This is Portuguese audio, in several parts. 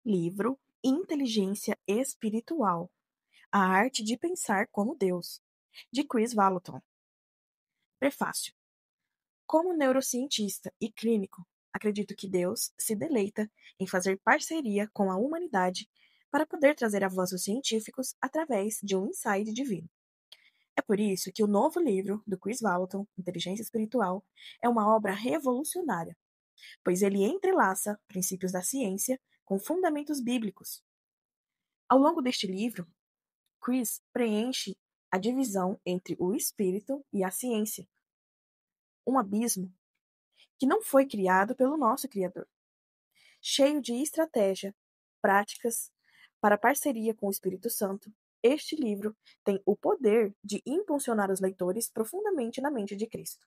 Livro Inteligência Espiritual: A Arte de Pensar como Deus, de Chris Vallotton. Prefácio. Como neurocientista e clínico, acredito que Deus se deleita em fazer parceria com a humanidade para poder trazer avanços científicos através de um insight divino. É por isso que o novo livro do Chris Vallotton, Inteligência Espiritual, é uma obra revolucionária, pois ele entrelaça princípios da ciência com fundamentos bíblicos. Ao longo deste livro, Chris preenche a divisão entre o espírito e a ciência, um abismo que não foi criado pelo nosso Criador. Cheio de estratégia, práticas para parceria com o Espírito Santo, este livro tem o poder de impulsionar os leitores profundamente na mente de Cristo,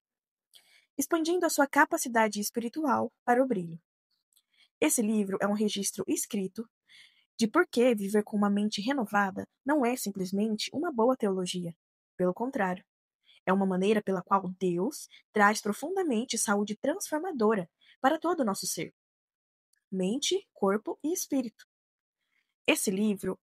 expandindo a sua capacidade espiritual para o brilho. Esse livro é um registro escrito de por que viver com uma mente renovada não é simplesmente uma boa teologia. Pelo contrário, é uma maneira pela qual Deus traz profundamente saúde transformadora para todo o nosso ser, mente, corpo e espírito. Esse livro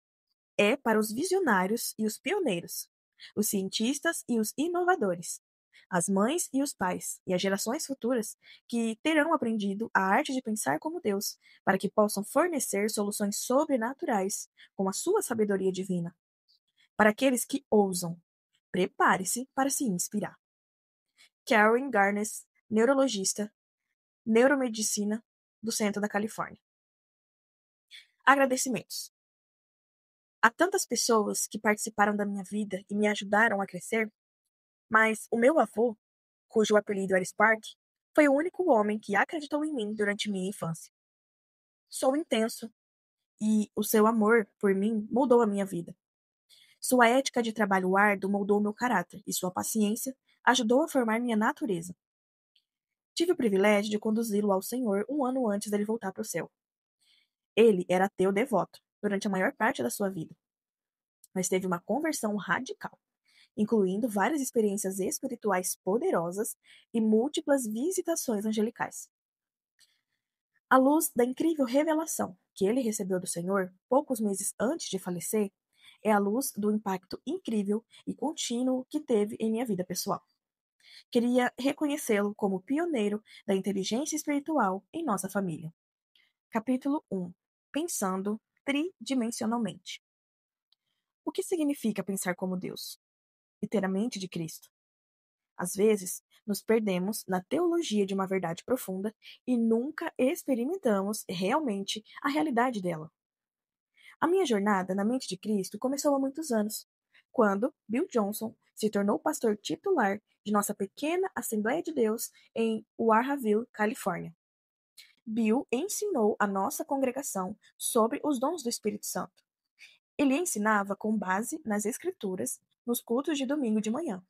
é para os visionários e os pioneiros, os cientistas e os inovadores, as mães e os pais e as gerações futuras que terão aprendido a arte de pensar como Deus, para que possam fornecer soluções sobrenaturais com a sua sabedoria divina. Para aqueles que ousam, prepare-se para se inspirar. Karen Garnes, neurologista, neuromedicina do Centro da Califórnia. Agradecimentos. Há tantas pessoas que participaram da minha vida e me ajudaram a crescer, mas o meu avô, cujo apelido era Spark, foi o único homem que acreditou em mim durante minha infância. Sou intenso e o seu amor por mim moldou a minha vida. Sua ética de trabalho árduo moldou meu caráter e sua paciência ajudou a formar minha natureza. Tive o privilégio de conduzi-lo ao Senhor um ano antes dele voltar para o céu. Ele era ateu devoto durante a maior parte da sua vida, mas teve uma conversão radical, incluindo várias experiências espirituais poderosas e múltiplas visitações angelicais. À luz da incrível revelação que ele recebeu do Senhor poucos meses antes de falecer, é a luz do impacto incrível e contínuo que teve em minha vida pessoal. Queria reconhecê-lo como pioneiro da inteligência espiritual em nossa família. Capítulo 1. Pensando tridimensionalmente. O que significa pensar como Deus? E ter a mente de Cristo? Às vezes, nos perdemos na teologia de uma verdade profunda e nunca experimentamos realmente a realidade dela. A minha jornada na mente de Cristo começou há muitos anos, quando Bill Johnson se tornou pastor titular de nossa pequena Assembleia de Deus em Warrenville, Califórnia. Bill ensinou a nossa congregação sobre os dons do Espírito Santo. Ele ensinava com base nas Escrituras nos cultos de domingo de manhã.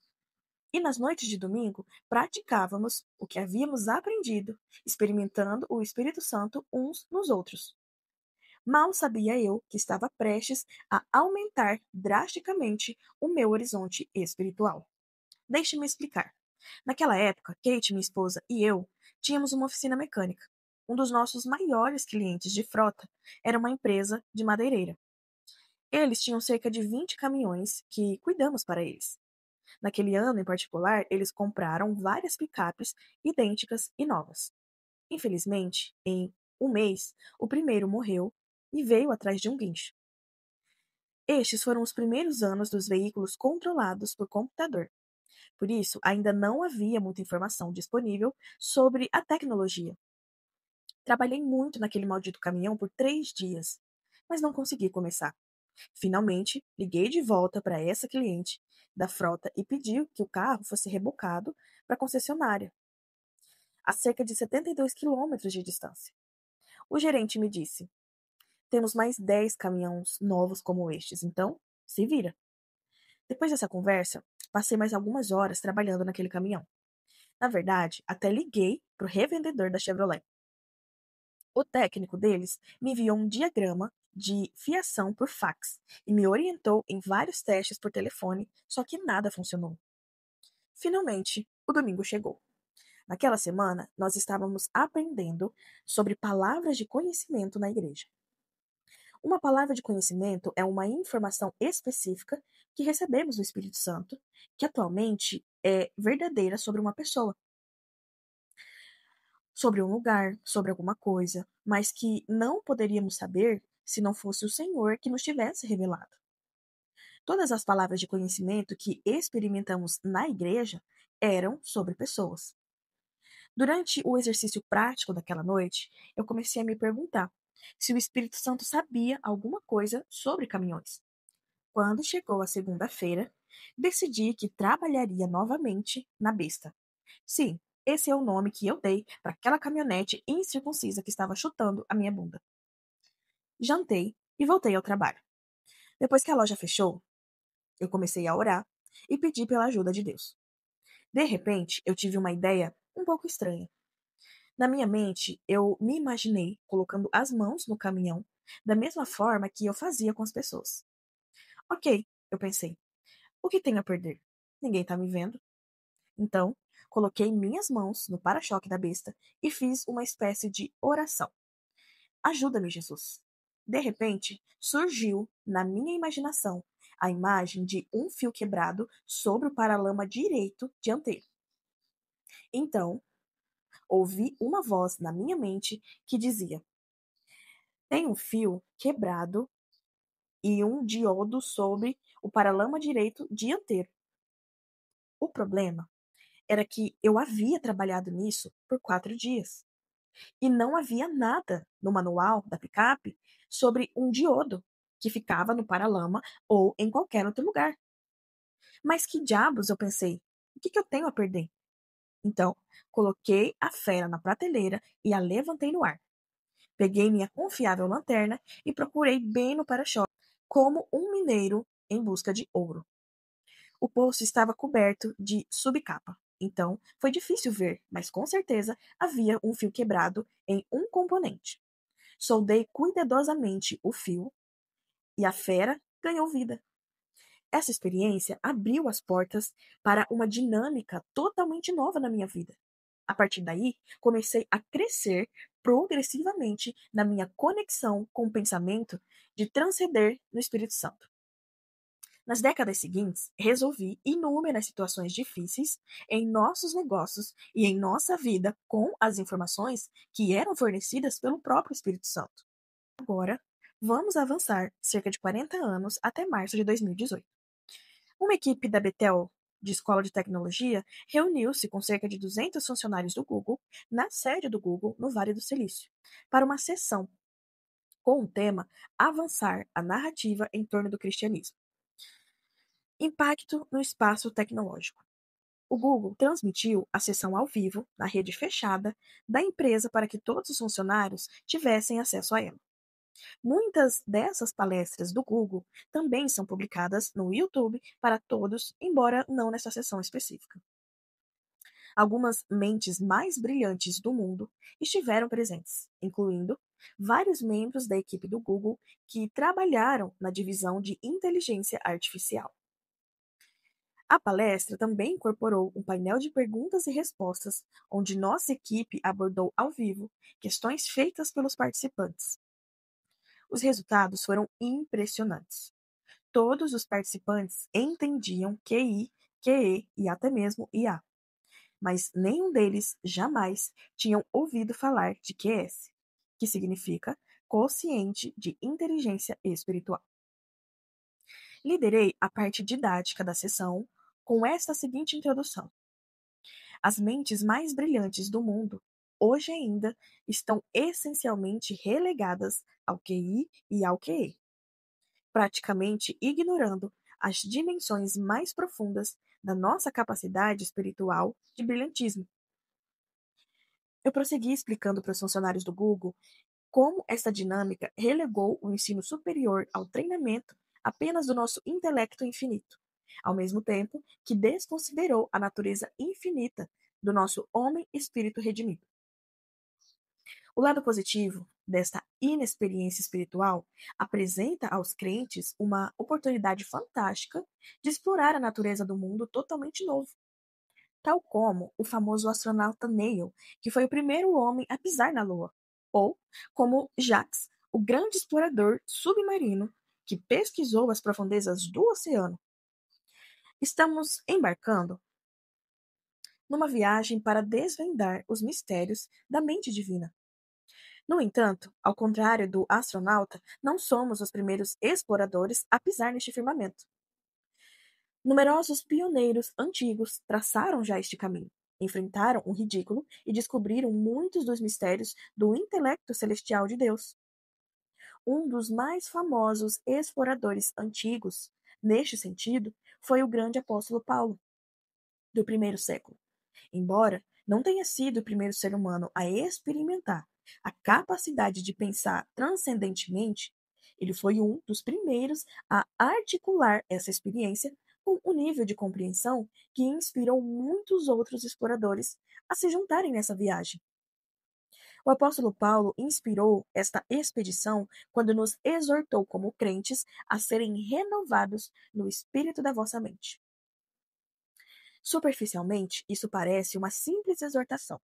E nas noites de domingo, praticávamos o que havíamos aprendido, experimentando o Espírito Santo uns nos outros. Mal sabia eu que estava prestes a aumentar drasticamente o meu horizonte espiritual. Deixe-me explicar. Naquela época, Kate, minha esposa, e eu tínhamos uma oficina mecânica. Um dos nossos maiores clientes de frota era uma empresa de madeireira. Eles tinham cerca de 20 caminhões que cuidamos para eles. Naquele ano em particular, eles compraram várias picapes idênticas e novas. Infelizmente, em um mês, o primeiro morreu e veio atrás de um guincho. Estes foram os primeiros anos dos veículos controlados por computador. Por isso, ainda não havia muita informação disponível sobre a tecnologia. Trabalhei muito naquele maldito caminhão por 3 dias, mas não consegui começar. Finalmente, liguei de volta para essa cliente da frota e pedi que o carro fosse rebocado para a concessionária, a cerca de 72 quilômetros de distância. O gerente me disse: temos mais 10 caminhões novos como estes, então se vira. Depois dessa conversa, passei mais algumas horas trabalhando naquele caminhão. Na verdade, até liguei para o revendedor da Chevrolet. O técnico deles me enviou um diagrama de fiação por fax e me orientou em vários testes por telefone, só que nada funcionou. Finalmente, o domingo chegou. Naquela semana, nós estávamos aprendendo sobre palavras de conhecimento na igreja. Uma palavra de conhecimento é uma informação específica que recebemos do Espírito Santo, que atualmente é verdadeira sobre uma pessoa, sobre um lugar, sobre alguma coisa, mas que não poderíamos saber se não fosse o Senhor que nos tivesse revelado. Todas as palavras de conhecimento que experimentamos na igreja eram sobre pessoas. Durante o exercício prático daquela noite, eu comecei a me perguntar se o Espírito Santo sabia alguma coisa sobre caminhões. Quando chegou a segunda-feira, decidi que trabalharia novamente na besta. Sim, esse é o nome que eu dei para aquela caminhonete incircuncisa que estava chutando a minha bunda. Jantei e voltei ao trabalho. Depois que a loja fechou, eu comecei a orar e pedi pela ajuda de Deus. De repente, eu tive uma ideia um pouco estranha. Na minha mente, eu me imaginei colocando as mãos no caminhão da mesma forma que eu fazia com as pessoas. Ok, eu pensei, o que tenho a perder? Ninguém está me vendo. Então, coloquei minhas mãos no para-choque da besta e fiz uma espécie de oração. Ajuda-me, Jesus. De repente, surgiu na minha imaginação a imagem de um fio quebrado sobre o paralama direito dianteiro. Então, ouvi uma voz na minha mente que dizia: tem um fio quebrado e um diodo sobre o paralama direito dianteiro. O problema era que eu havia trabalhado nisso por 4 dias e não havia nada no manual da picape sobre um diodo que ficava no paralama ou em qualquer outro lugar. Mas que diabos, eu pensei, o que eu tenho a perder? Então, coloquei a fera na prateleira e a levantei no ar. Peguei minha confiável lanterna e procurei bem no para-choque, como um mineiro em busca de ouro. O poço estava coberto de subcapa, então foi difícil ver, mas com certeza havia um fio quebrado em um componente. Soldei cuidadosamente o fio e a fera ganhou vida. Essa experiência abriu as portas para uma dinâmica totalmente nova na minha vida. A partir daí, comecei a crescer progressivamente na minha conexão com o pensamento de transcender no Espírito Santo. Nas décadas seguintes, resolvi inúmeras situações difíceis em nossos negócios e em nossa vida com as informações que eram fornecidas pelo próprio Espírito Santo. Agora, vamos avançar cerca de 40 anos até março de 2018. Uma equipe da Bethel, de escola de tecnologia, reuniu-se com cerca de 200 funcionários do Google na sede do Google, no Vale do Silício, para uma sessão com o tema Avançar a narrativa em torno do cristianismo. Impacto no espaço tecnológico. O Google transmitiu a sessão ao vivo, na rede fechada, da empresa para que todos os funcionários tivessem acesso a ela. Muitas dessas palestras do Google também são publicadas no YouTube para todos, embora não nessa sessão específica. Algumas mentes mais brilhantes do mundo estiveram presentes, incluindo vários membros da equipe do Google que trabalharam na divisão de inteligência artificial. A palestra também incorporou um painel de perguntas e respostas, onde nossa equipe abordou ao vivo questões feitas pelos participantes. Os resultados foram impressionantes. Todos os participantes entendiam QI, QE e até mesmo IA, mas nenhum deles jamais tinham ouvido falar de QS, que significa Quociente de Inteligência Espiritual. Liderei a parte didática da sessão com esta seguinte introdução: as mentes mais brilhantes do mundo, hoje ainda, estão essencialmente relegadas ao QI e ao QE, praticamente ignorando as dimensões mais profundas da nossa capacidade espiritual de brilhantismo. Eu prossegui explicando para os funcionários do Google como esta dinâmica relegou o ensino superior ao treinamento apenas do nosso intelecto infinito, ao mesmo tempo que desconsiderou a natureza infinita do nosso homem-espírito redimido. O lado positivo desta inexperiência espiritual apresenta aos crentes uma oportunidade fantástica de explorar a natureza do mundo totalmente novo, tal como o famoso astronauta Neil, que foi o primeiro homem a pisar na Lua, ou como Jacques, o grande explorador submarino que pesquisou as profundezas do oceano. Estamos embarcando numa viagem para desvendar os mistérios da mente divina. No entanto, ao contrário do astronauta, não somos os primeiros exploradores a pisar neste firmamento. Numerosos pioneiros antigos traçaram já este caminho, enfrentaram o ridículo e descobriram muitos dos mistérios do intelecto celestial de Deus. Um dos mais famosos exploradores antigos, neste sentido, foi o grande apóstolo Paulo, do primeiro século. Embora não tenha sido o primeiro ser humano a experimentar a capacidade de pensar transcendentemente, ele foi um dos primeiros a articular essa experiência com um nível de compreensão que inspirou muitos outros exploradores a se juntarem nessa viagem. O apóstolo Paulo inspirou esta expedição quando nos exortou como crentes a serem renovados no espírito da vossa mente. Superficialmente, isso parece uma simples exortação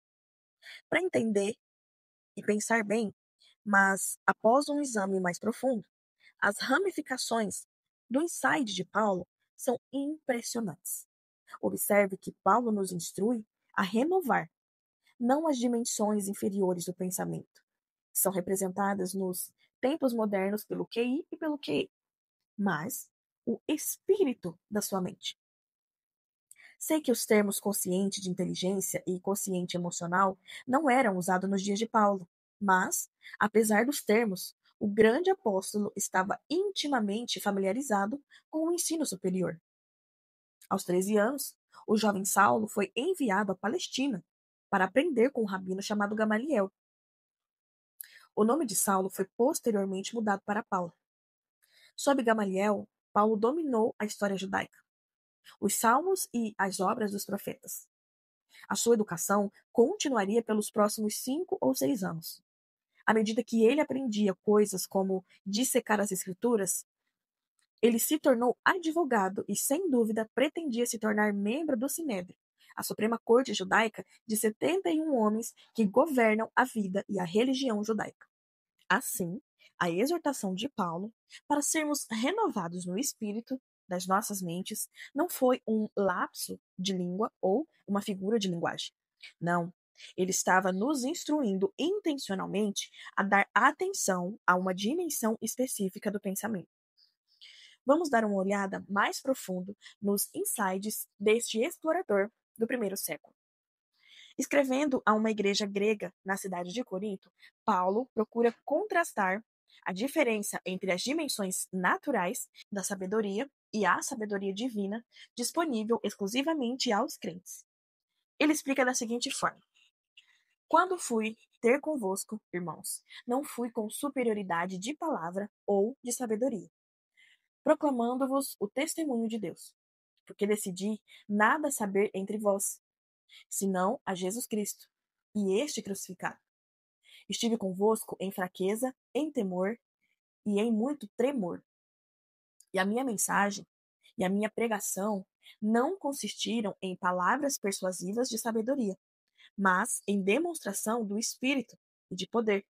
para entender e pensar bem, mas após um exame mais profundo, as ramificações do insight de Paulo são impressionantes. Observe que Paulo nos instrui a renovar não as dimensões inferiores do pensamento, que são representadas nos tempos modernos pelo QI e pelo QE, mas o espírito da sua mente. Sei que os termos consciente de inteligência e consciente emocional não eram usados nos dias de Paulo, mas, apesar dos termos, o grande apóstolo estava intimamente familiarizado com o ensino superior. Aos 13 anos, o jovem Saulo foi enviado à Palestina para aprender com um rabino chamado Gamaliel. O nome de Saulo foi posteriormente mudado para Paulo. Sob Gamaliel, Paulo dominou a história judaica, os salmos e as obras dos profetas. A sua educação continuaria pelos próximos 5 ou 6 anos. À medida que ele aprendia coisas como dissecar as escrituras, ele se tornou advogado e, sem dúvida, pretendia se tornar membro do Sinédrio, a Suprema Corte Judaica de 71 homens que governam a vida e a religião judaica. Assim, a exortação de Paulo para sermos renovados no espírito das nossas mentes não foi um lapso de língua ou uma figura de linguagem. Não, ele estava nos instruindo intencionalmente a dar atenção a uma dimensão específica do pensamento. Vamos dar uma olhada mais profundo nos insights deste explorador do primeiro século. Escrevendo a uma igreja grega na cidade de Corinto, Paulo procura contrastar a diferença entre as dimensões naturais da sabedoria e a sabedoria divina disponível exclusivamente aos crentes. Ele explica da seguinte forma: quando fui ter convosco, irmãos, não fui com superioridade de palavra ou de sabedoria, proclamando-vos o testemunho de Deus, porque decidi nada saber entre vós, senão a Jesus Cristo, e este crucificado. Estive convosco em fraqueza, em temor e em muito tremor. E a minha mensagem e a minha pregação não consistiram em palavras persuasivas de sabedoria, mas em demonstração do Espírito e de poder,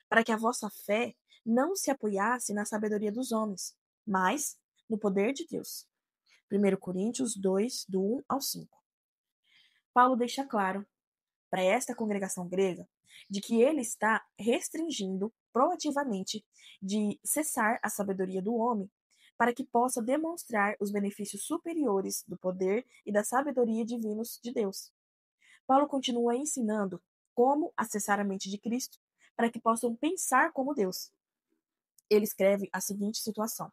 para que a vossa fé não se apoiasse na sabedoria dos homens, mas no poder de Deus. 1 Coríntios 2, do 1 ao 5. Paulo deixa claro para esta congregação grega de que ele está restringindo proativamente de cessar a sabedoria do homem para que possa demonstrar os benefícios superiores do poder e da sabedoria divinos de Deus. Paulo continua ensinando como acessar a mente de Cristo para que possam pensar como Deus. Ele escreve a seguinte situação: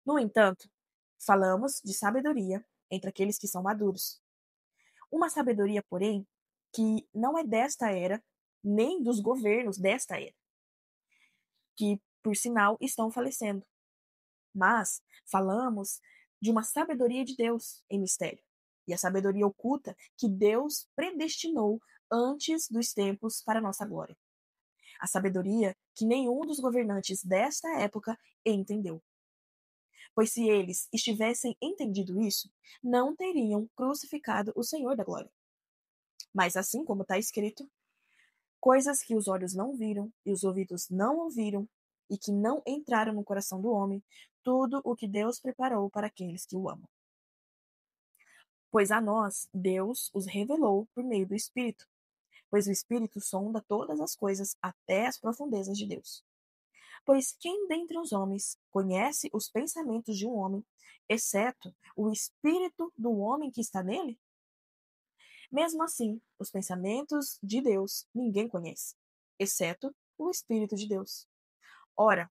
no entanto, falamos de sabedoria entre aqueles que são maduros. Uma sabedoria, porém, que não é desta era, nem dos governos desta era, que, por sinal, estão falecendo. Mas falamos de uma sabedoria de Deus em mistério, e a sabedoria oculta que Deus predestinou antes dos tempos para nossa glória. A sabedoria que nenhum dos governantes desta época entendeu. Pois se eles estivessem entendido isso, não teriam crucificado o Senhor da glória. Mas assim como está escrito, Coisas que os olhos não viram e os ouvidos não ouviram e que não entraram no coração do homem, tudo o que Deus preparou para aqueles que o amam. Pois a nós Deus os revelou por meio do Espírito, pois o Espírito sonda todas as coisas até as profundezas de Deus. Pois quem dentre os homens conhece os pensamentos de um homem, exceto o espírito do homem que está nele? Mesmo assim, os pensamentos de Deus ninguém conhece, exceto o Espírito de Deus. Ora,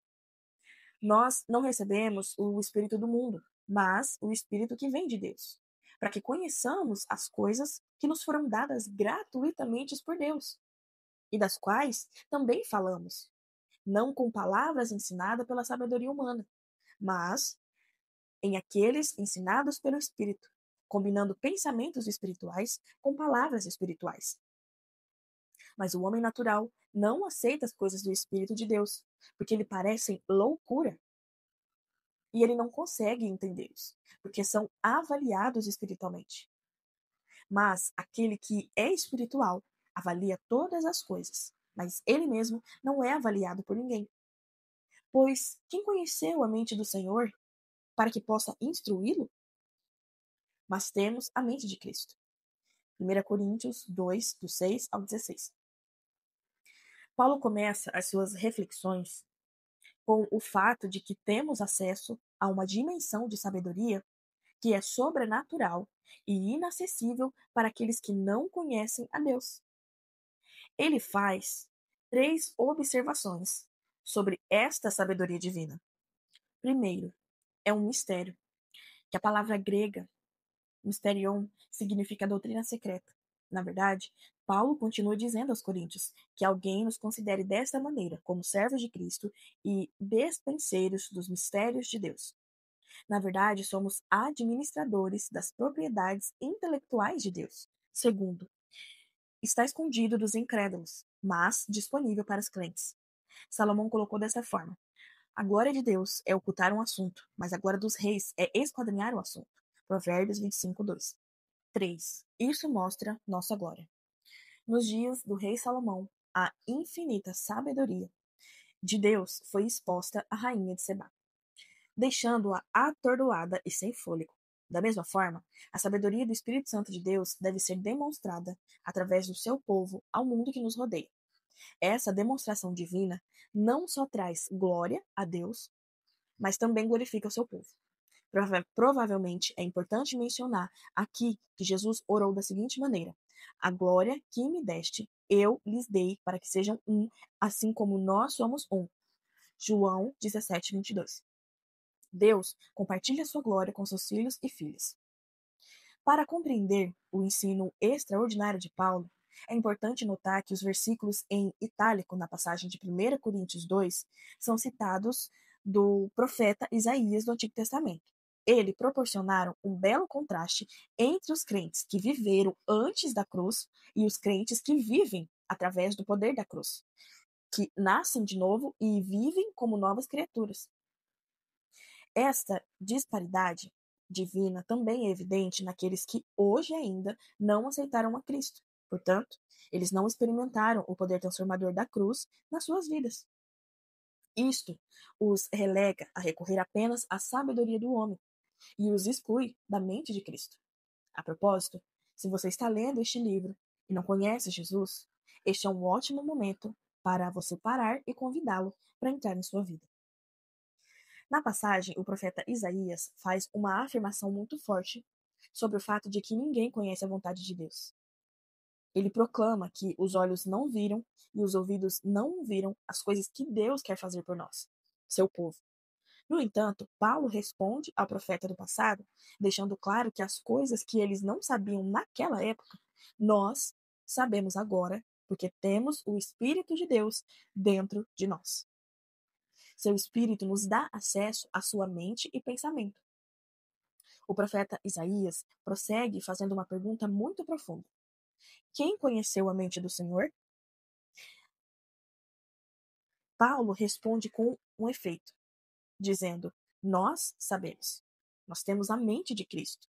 nós não recebemos o Espírito do mundo, mas o Espírito que vem de Deus, para que conheçamos as coisas que nos foram dadas gratuitamente por Deus, e das quais também falamos, não com palavras ensinadas pela sabedoria humana, mas em aqueles ensinados pelo Espírito, combinando pensamentos espirituais com palavras espirituais. Mas o homem natural não aceita as coisas do Espírito de Deus, porque lhe parecem loucura. E ele não consegue entendê-los, porque são avaliados espiritualmente. Mas aquele que é espiritual avalia todas as coisas, mas ele mesmo não é avaliado por ninguém. Pois quem conheceu a mente do Senhor para que possa instruí-lo? Mas temos a mente de Cristo. 1 Coríntios 2, do 6 ao 16. Paulo começa as suas reflexões com o fato de que temos acesso a uma dimensão de sabedoria que é sobrenatural e inacessível para aqueles que não conhecem a Deus. Ele faz 3 observações sobre esta sabedoria divina. Primeiro, é um mistério, que a palavra grega mysterion significa doutrina secreta. Na verdade, Paulo continua dizendo aos coríntios que alguém nos considere desta maneira, como servos de Cristo e despenseiros dos mistérios de Deus. Na verdade, somos administradores das propriedades intelectuais de Deus. Segundo, está escondido dos incrédulos, mas disponível para os crentes. Salomão colocou dessa forma: a glória de Deus é ocultar um assunto, mas a glória dos reis é esquadrinhar o assunto. Provérbios 25, 2. 3. Isso mostra nossa glória. Nos dias do rei Salomão, a infinita sabedoria de Deus foi exposta à rainha de Sebá, deixando-a atordoada e sem fôlego. Da mesma forma, a sabedoria do Espírito Santo de Deus deve ser demonstrada através do seu povo ao mundo que nos rodeia. Essa demonstração divina não só traz glória a Deus, mas também glorifica o seu povo. Provavelmente é importante mencionar aqui que Jesus orou da seguinte maneira: a glória que me deste, eu lhes dei para que sejam um, assim como nós somos um. João 17, 22. Deus compartilha sua glória com seus filhos e filhas. Para compreender o ensino extraordinário de Paulo, é importante notar que os versículos em itálico na passagem de 1 Coríntios 2 são citados do profeta Isaías do Antigo Testamento. Eles proporcionaram um belo contraste entre os crentes que viveram antes da cruz e os crentes que vivem através do poder da cruz, que nascem de novo e vivem como novas criaturas. Esta disparidade divina também é evidente naqueles que hoje ainda não aceitaram a Cristo. Portanto, eles não experimentaram o poder transformador da cruz nas suas vidas. Isto os relega a recorrer apenas à sabedoria do homem e os exclui da mente de Cristo. A propósito, se você está lendo este livro e não conhece Jesus, este é um ótimo momento para você parar e convidá-lo para entrar em sua vida. Na passagem, o profeta Isaías faz uma afirmação muito forte sobre o fato de que ninguém conhece a vontade de Deus. Ele proclama que os olhos não viram e os ouvidos não ouviram as coisas que Deus quer fazer por nós, seu povo. No entanto, Paulo responde ao profeta do passado, deixando claro que as coisas que eles não sabiam naquela época, nós sabemos agora, porque temos o Espírito de Deus dentro de nós. Seu Espírito nos dá acesso à sua mente e pensamento. O profeta Isaías prossegue fazendo uma pergunta muito profunda: quem conheceu a mente do Senhor? Paulo responde com um efeito, dizendo: nós sabemos. Nós temos a mente de Cristo.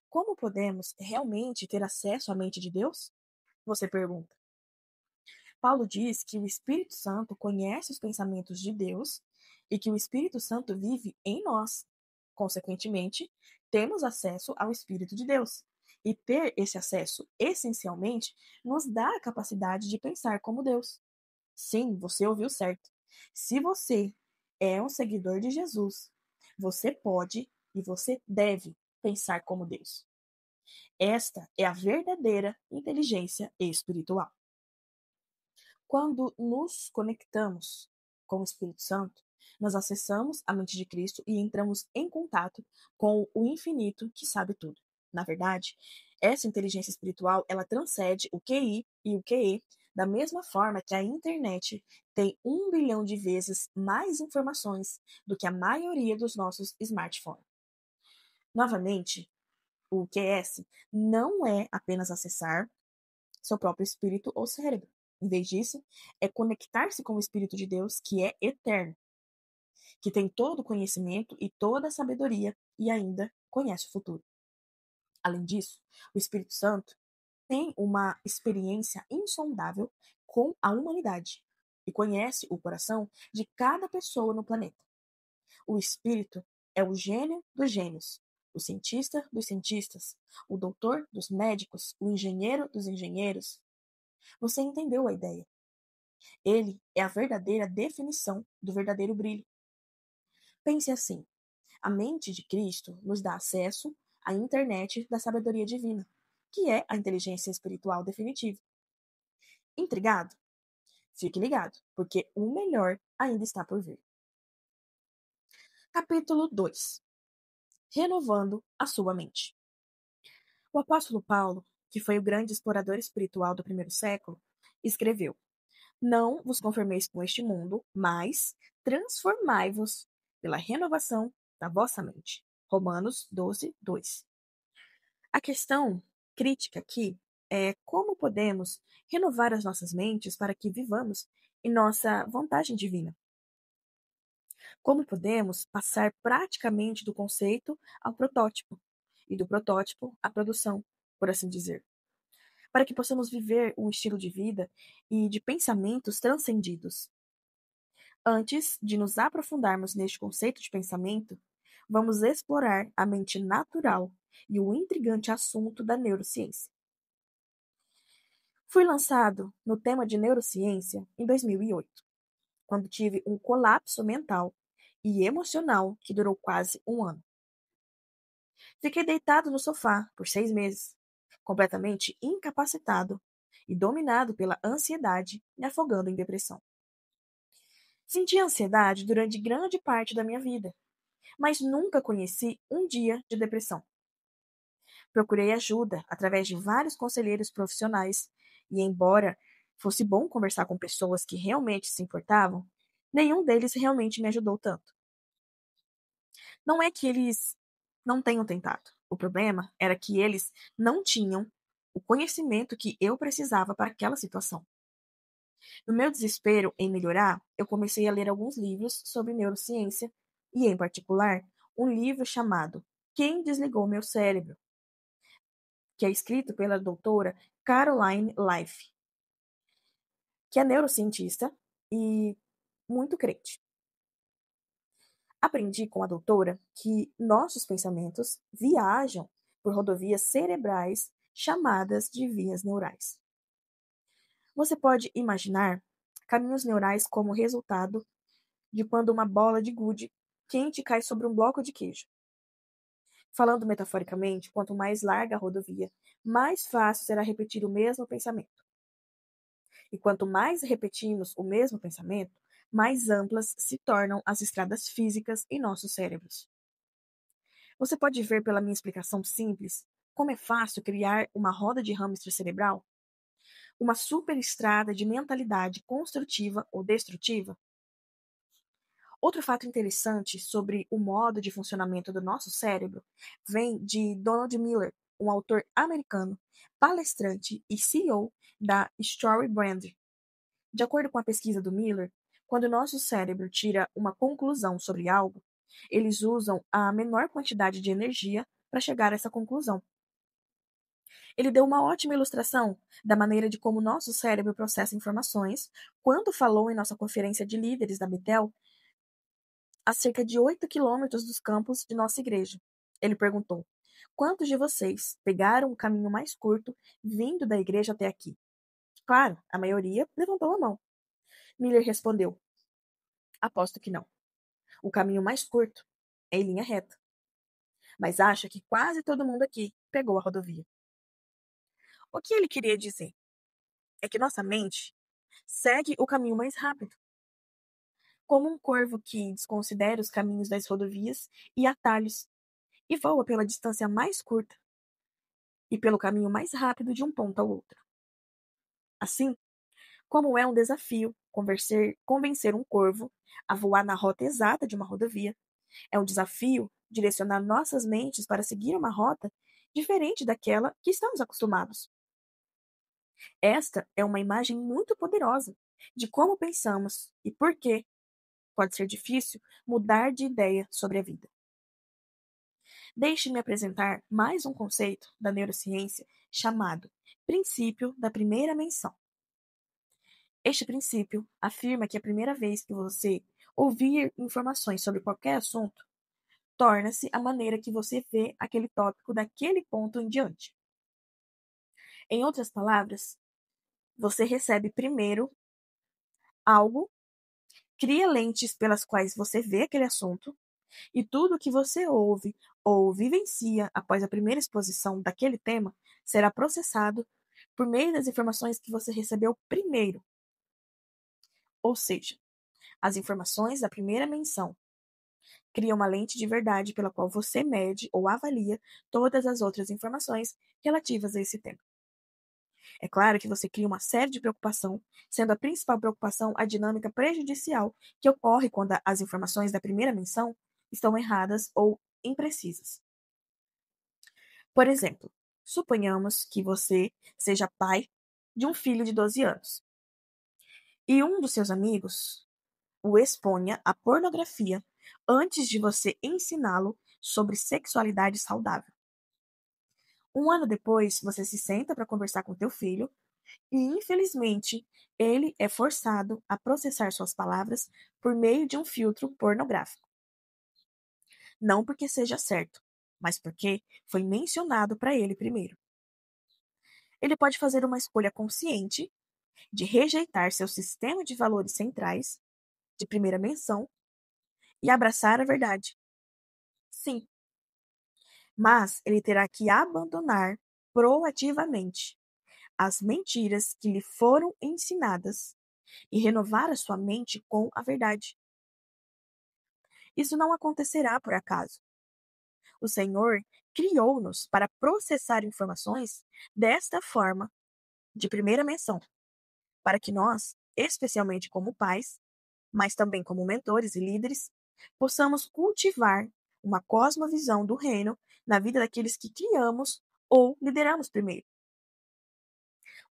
Como podemos realmente ter acesso à mente de Deus? Você pergunta. Paulo diz que o Espírito Santo conhece os pensamentos de Deus e que o Espírito Santo vive em nós. Consequentemente, temos acesso ao Espírito de Deus. E ter esse acesso, essencialmente, nos dá a capacidade de pensar como Deus. Sim, você ouviu certo. Se você é um seguidor de Jesus, você pode e você deve pensar como Deus. Esta é a verdadeira inteligência espiritual. Quando nos conectamos com o Espírito Santo, nós acessamos a mente de Cristo e entramos em contato com o infinito que sabe tudo. Na verdade, essa inteligência espiritual, ela transcende o QI e o QE, da mesma forma que a internet tem 1 bilhão de vezes mais informações do que a maioria dos nossos smartphones. Novamente, o QS não é apenas acessar seu próprio espírito ou cérebro. Em vez disso, é conectar-se com o Espírito de Deus, que é eterno, que tem todo o conhecimento e toda a sabedoria e ainda conhece o futuro. Além disso, o Espírito Santo tem uma experiência insondável com a humanidade e conhece o coração de cada pessoa no planeta. O Espírito é o gênio dos gênios, o cientista dos cientistas, o doutor dos médicos, o engenheiro dos engenheiros. Você entendeu a ideia? Ele é a verdadeira definição do verdadeiro brilho. Pense assim: a mente de Cristo nos dá acesso à internet da sabedoria divina, que é a inteligência espiritual definitiva. Intrigado? Fique ligado, porque o melhor ainda está por vir. Capítulo 2: Renovando a sua mente. O apóstolo Paulo, que foi o grande explorador espiritual do primeiro século, escreveu: Não vos conformeis com este mundo, mas transformai-vos pela renovação da vossa mente. Romanos 12, 2. A questão crítica aqui é como podemos renovar as nossas mentes para que vivamos em nossa vantagem divina. Como podemos passar praticamente do conceito ao protótipo e do protótipo à produção, por assim dizer, para que possamos viver um estilo de vida e de pensamentos transcendidos. Antes de nos aprofundarmos neste conceito de pensamento, vamos explorar a mente natural e o intrigante assunto da neurociência. Fui lançado no tema de neurociência em 2008, quando tive um colapso mental e emocional que durou quase um ano. Fiquei deitado no sofá por 6 meses, completamente incapacitado e dominado pela ansiedade, me afogando em depressão. Senti ansiedade durante grande parte da minha vida, mas nunca conheci um dia de depressão. Procurei ajuda através de vários conselheiros profissionais e, embora fosse bom conversar com pessoas que realmente se importavam, nenhum deles realmente me ajudou tanto. Não é que eles não tenham tentado. O problema era que eles não tinham o conhecimento que eu precisava para aquela situação. No meu desespero em melhorar, eu comecei a ler alguns livros sobre neurociência e, em particular, um livro chamado Quem Desligou Meu Cérebro, que é escrito pela doutora Caroline Leaf, que é neurocientista e muito crente. Aprendi com a doutora que nossos pensamentos viajam por rodovias cerebrais chamadas de vias neurais. Você pode imaginar caminhos neurais como resultado de quando uma bola de gude quente cai sobre um bloco de queijo. Falando metaforicamente, quanto mais larga a rodovia, mais fácil será repetir o mesmo pensamento. E quanto mais repetimos o mesmo pensamento, mais amplas se tornam as estradas físicas em nossos cérebros. Você pode ver pela minha explicação simples como é fácil criar uma roda de hamster cerebral? Uma superestrada de mentalidade construtiva ou destrutiva? Outro fato interessante sobre o modo de funcionamento do nosso cérebro vem de Donald Miller, um autor americano, palestrante e CEO da Story Brand. De acordo com a pesquisa do Miller, quando o nosso cérebro tira uma conclusão sobre algo, eles usam a menor quantidade de energia para chegar a essa conclusão. Ele deu uma ótima ilustração da maneira de como nosso cérebro processa informações quando falou em nossa conferência de líderes da Betel, a cerca de 8 quilômetros dos campos de nossa igreja. Ele perguntou: quantos de vocês pegaram o caminho mais curto vindo da igreja até aqui? Claro, a maioria levantou a mão. Miller respondeu: aposto que não. O caminho mais curto é em linha reta. Mas acho que quase todo mundo aqui pegou a rodovia. O que ele queria dizer é que nossa mente segue o caminho mais rápido, como um corvo que desconsidera os caminhos das rodovias e atalhos e voa pela distância mais curta e pelo caminho mais rápido de um ponto ao outro. Assim, como é um desafio convencer um corvo a voar na rota exata de uma rodovia, é um desafio direcionar nossas mentes para seguir uma rota diferente daquela que estamos acostumados. Esta é uma imagem muito poderosa de como pensamos e por que pode ser difícil mudar de ideia sobre a vida. Deixe-me apresentar mais um conceito da neurociência chamado princípio da primeira menção. Este princípio afirma que a primeira vez que você ouvir informações sobre qualquer assunto, torna-se a maneira que você vê aquele tópico daquele ponto em diante. Em outras palavras, você recebe primeiro algo, cria lentes pelas quais você vê aquele assunto, e tudo o que você ouve ou vivencia após a primeira exposição daquele tema será processado por meio das informações que você recebeu primeiro. Ou seja, as informações da primeira menção criam uma lente de verdade pela qual você mede ou avalia todas as outras informações relativas a esse tema. É claro que você cria uma série de preocupação, sendo a principal preocupação a dinâmica prejudicial que ocorre quando as informações da primeira menção estão erradas ou imprecisas. Por exemplo, suponhamos que você seja pai de um filho de 12 anos e um dos seus amigos o exponha à pornografia antes de você ensiná-lo sobre sexualidade saudável. Um ano depois, você se senta para conversar com teu filho e, infelizmente, ele é forçado a processar suas palavras por meio de um filtro pornográfico. Não porque seja certo, mas porque foi mencionado para ele primeiro. Ele pode fazer uma escolha consciente de rejeitar seu sistema de valores centrais, de primeira menção, e abraçar a verdade. Sim, mas ele terá que abandonar proativamente as mentiras que lhe foram ensinadas e renovar a sua mente com a verdade. Isso não acontecerá por acaso. O Senhor criou-nos para processar informações desta forma, de primeira menção, para que nós, especialmente como pais, mas também como mentores e líderes, possamos cultivar uma cosmovisão do reino na vida daqueles que criamos ou lideramos primeiro.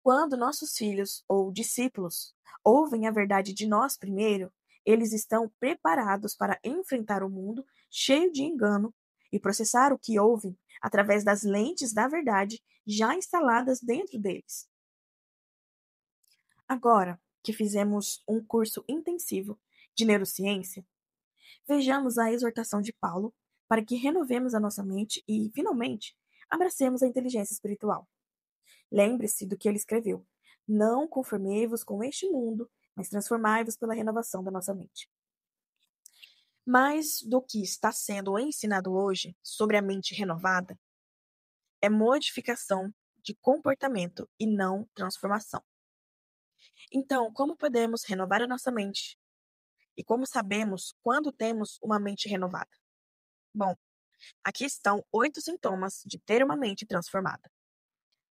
Quando nossos filhos ou discípulos ouvem a verdade de nós primeiro, eles estão preparados para enfrentar o mundo cheio de engano e processar o que ouvem através das lentes da verdade já instaladas dentro deles. Agora que fizemos um curso intensivo de neurociência, vejamos a exortação de Paulo para que renovemos a nossa mente e, finalmente, abracemos a inteligência espiritual. Lembre-se do que ele escreveu: não conformei-vos com este mundo, mas transformai-vos pela renovação da nossa mente. Mais do que está sendo ensinado hoje sobre a mente renovada é modificação de comportamento e não transformação. Então, como podemos renovar a nossa mente? E como sabemos quando temos uma mente renovada? Bom, aqui estão 8 sintomas de ter uma mente transformada.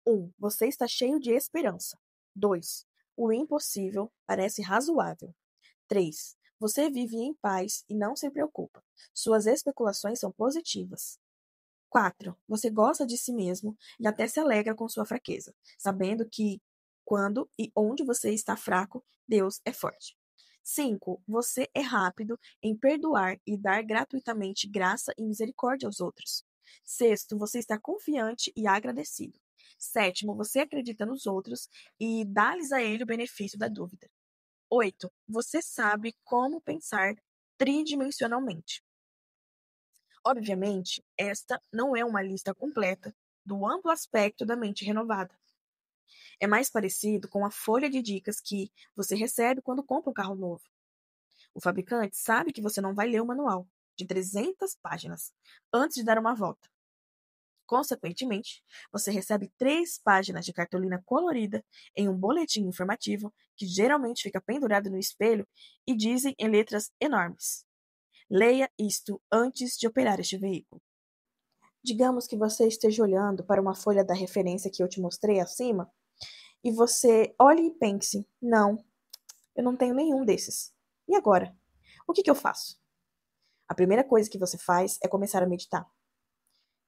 1. Você está cheio de esperança. 2. O impossível parece razoável. 3. Você vive em paz e não se preocupa. Suas especulações são positivas. 4. Você gosta de si mesmo e até se alegra com sua fraqueza, sabendo que, quando e onde você está fraco, Deus é forte. 5. Você é rápido em perdoar e dar gratuitamente graça e misericórdia aos outros. 6. Você está confiante e agradecido. Sétimo, você acredita nos outros e dá-lhes a ele o benefício da dúvida. 8, você sabe como pensar tridimensionalmente. Obviamente, esta não é uma lista completa do amplo aspecto da mente renovada. É mais parecido com a folha de dicas que você recebe quando compra um carro novo. O fabricante sabe que você não vai ler o manual, de 300 páginas, antes de dar uma volta. Consequentemente, você recebe 3 páginas de cartolina colorida em um boletim informativo que geralmente fica pendurado no espelho e dizem em letras enormes: leia isto antes de operar este veículo. Digamos que você esteja olhando para uma folha da referência que eu te mostrei acima e você olhe e pense: não, eu não tenho nenhum desses. E agora? O que eu faço? A primeira coisa que você faz é começar a meditar.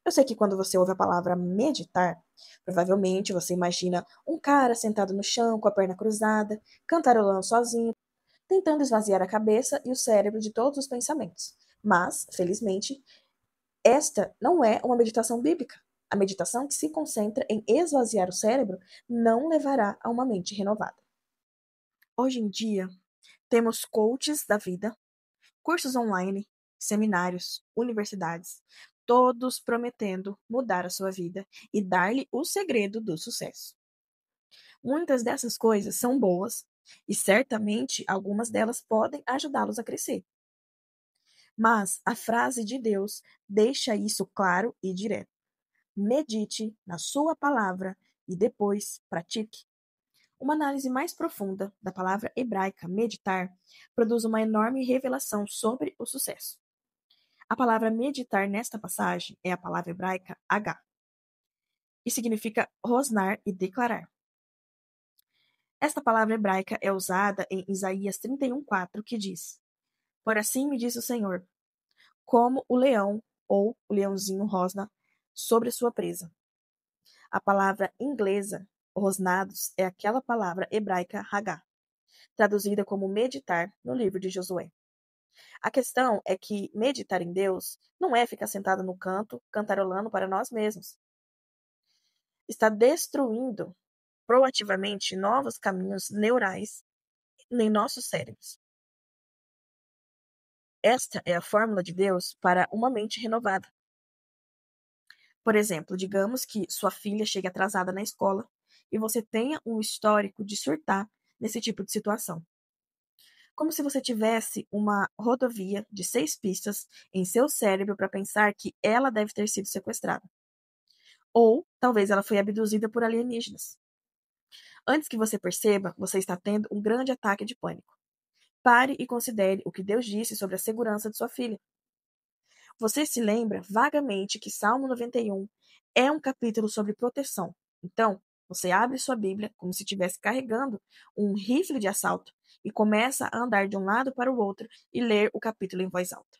Eu sei que quando você ouve a palavra meditar, provavelmente você imagina um cara sentado no chão com a perna cruzada, cantarolando sozinho, tentando esvaziar a cabeça e o cérebro de todos os pensamentos. Mas, felizmente, esta não é uma meditação bíblica. A meditação que se concentra em esvaziar o cérebro não levará a uma mente renovada. Hoje em dia, temos coaches da vida, cursos online, seminários, universidades, todos prometendo mudar a sua vida e dar-lhe o segredo do sucesso. Muitas dessas coisas são boas e certamente algumas delas podem ajudá-los a crescer. Mas a frase de Deus deixa isso claro e direto. Medite na sua palavra e depois pratique. Uma análise mais profunda da palavra hebraica meditar produz uma enorme revelação sobre o sucesso. A palavra meditar nesta passagem é a palavra hebraica H, e significa rosnar e declarar. Esta palavra hebraica é usada em Isaías 31:4, que diz: por assim me diz o Senhor, como o leão ou o leãozinho rosna sobre sua presa. A palavra inglesa, rosnados, é aquela palavra hebraica Hagá, traduzida como meditar no livro de Josué. A questão é que meditar em Deus não é ficar sentado no canto, cantarolando para nós mesmos. Está destruindo proativamente novos caminhos neurais em nossos cérebros. Esta é a fórmula de Deus para uma mente renovada. Por exemplo, digamos que sua filha chegue atrasada na escola e você tenha um histórico de surtar nesse tipo de situação. Como se você tivesse uma rodovia de 6 pistas em seu cérebro para pensar que ela deve ter sido sequestrada. Ou talvez ela foi abduzida por alienígenas. Antes que você perceba, você está tendo um grande ataque de pânico. Pare e considere o que Deus disse sobre a segurança de sua filha. Você se lembra vagamente que Salmo 91 é um capítulo sobre proteção. Então, você abre sua Bíblia como se estivesse carregando um rifle de assalto e começa a andar de um lado para o outro e ler o capítulo em voz alta.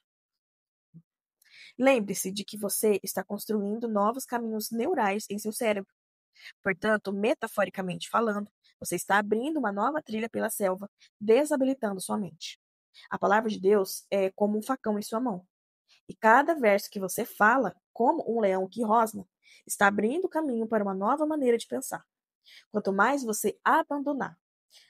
Lembre-se de que você está construindo novos caminhos neurais em seu cérebro. Portanto, metaforicamente falando, você está abrindo uma nova trilha pela selva, desabilitando sua mente. A palavra de Deus é como um facão em sua mão. E cada verso que você fala, como um leão que rosna, está abrindo caminho para uma nova maneira de pensar. Quanto mais você abandonar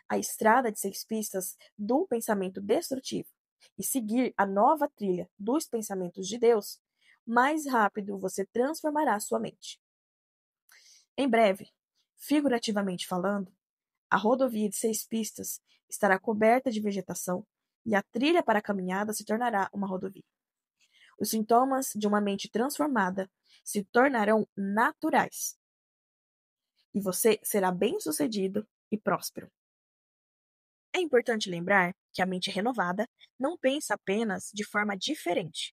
a estrada de 6 pistas do pensamento destrutivo e seguir a nova trilha dos pensamentos de Deus, mais rápido você transformará sua mente. Em breve, figurativamente falando, a rodovia de 6 pistas estará coberta de vegetação e a trilha para a caminhada se tornará uma rodovia. Os sintomas de uma mente transformada se tornarão naturais e você será bem-sucedido e próspero. É importante lembrar que a mente renovada não pensa apenas de forma diferente,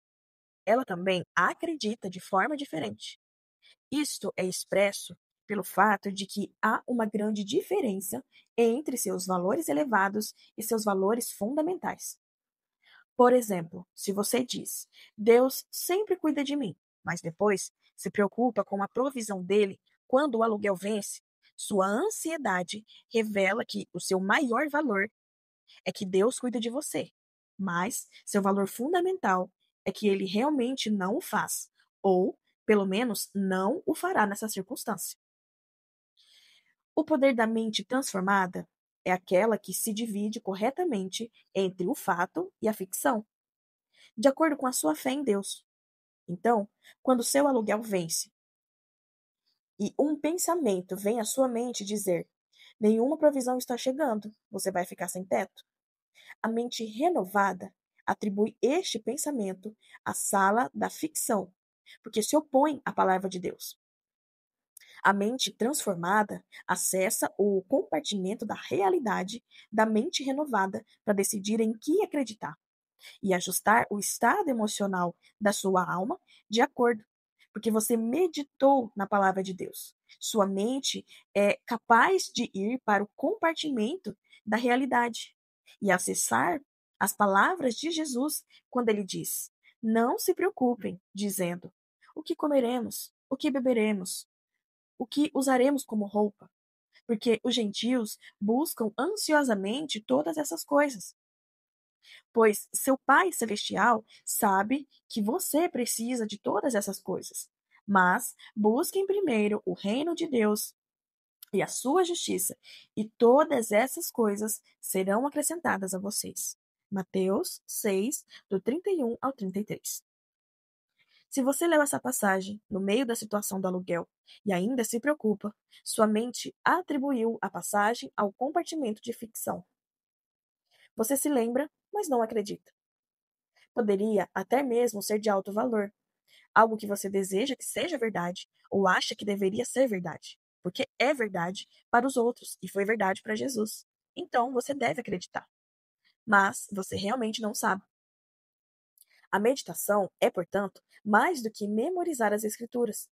ela também acredita de forma diferente. Isto é expresso pelo fato de que há uma grande diferença entre seus valores elevados e seus valores fundamentais. Por exemplo, se você diz: Deus sempre cuida de mim, mas depois se preocupa com a provisão dele quando o aluguel vence, sua ansiedade revela que o seu maior valor é que Deus cuida de você, mas seu valor fundamental é que ele realmente não o faz, ou, pelo menos, não o fará nessa circunstância. O poder da mente transformada é aquela que se divide corretamente entre o fato e a ficção, de acordo com a sua fé em Deus. Então, quando seu aluguel vence e um pensamento vem à sua mente dizer: nenhuma provisão está chegando, você vai ficar sem teto. A mente renovada atribui este pensamento à sala da ficção, porque se opõe à palavra de Deus. A mente transformada acessa o compartimento da realidade da mente renovada para decidir em que acreditar e ajustar o estado emocional da sua alma de acordo, porque você meditou na palavra de Deus. Sua mente é capaz de ir para o compartimento da realidade e acessar as palavras de Jesus quando ele diz: Não se preocupem, dizendo: o que comeremos, o que beberemos, o que usaremos como roupa, porque os gentios buscam ansiosamente todas essas coisas, pois seu Pai Celestial sabe que você precisa de todas essas coisas. Mas busquem primeiro o reino de Deus e a sua justiça, e todas essas coisas serão acrescentadas a vocês. Mateus 6, do 31 ao 33. Se você leu essa passagem no meio da situação do aluguel e ainda se preocupa, sua mente atribuiu a passagem ao compartimento de ficção. Você se lembra, mas não acredita. Poderia até mesmo ser de alto valor, algo que você deseja que seja verdade ou acha que deveria ser verdade, porque é verdade para os outros e foi verdade para Jesus. Então você deve acreditar, mas você realmente não sabe. A meditação é, portanto, mais do que memorizar as Escrituras.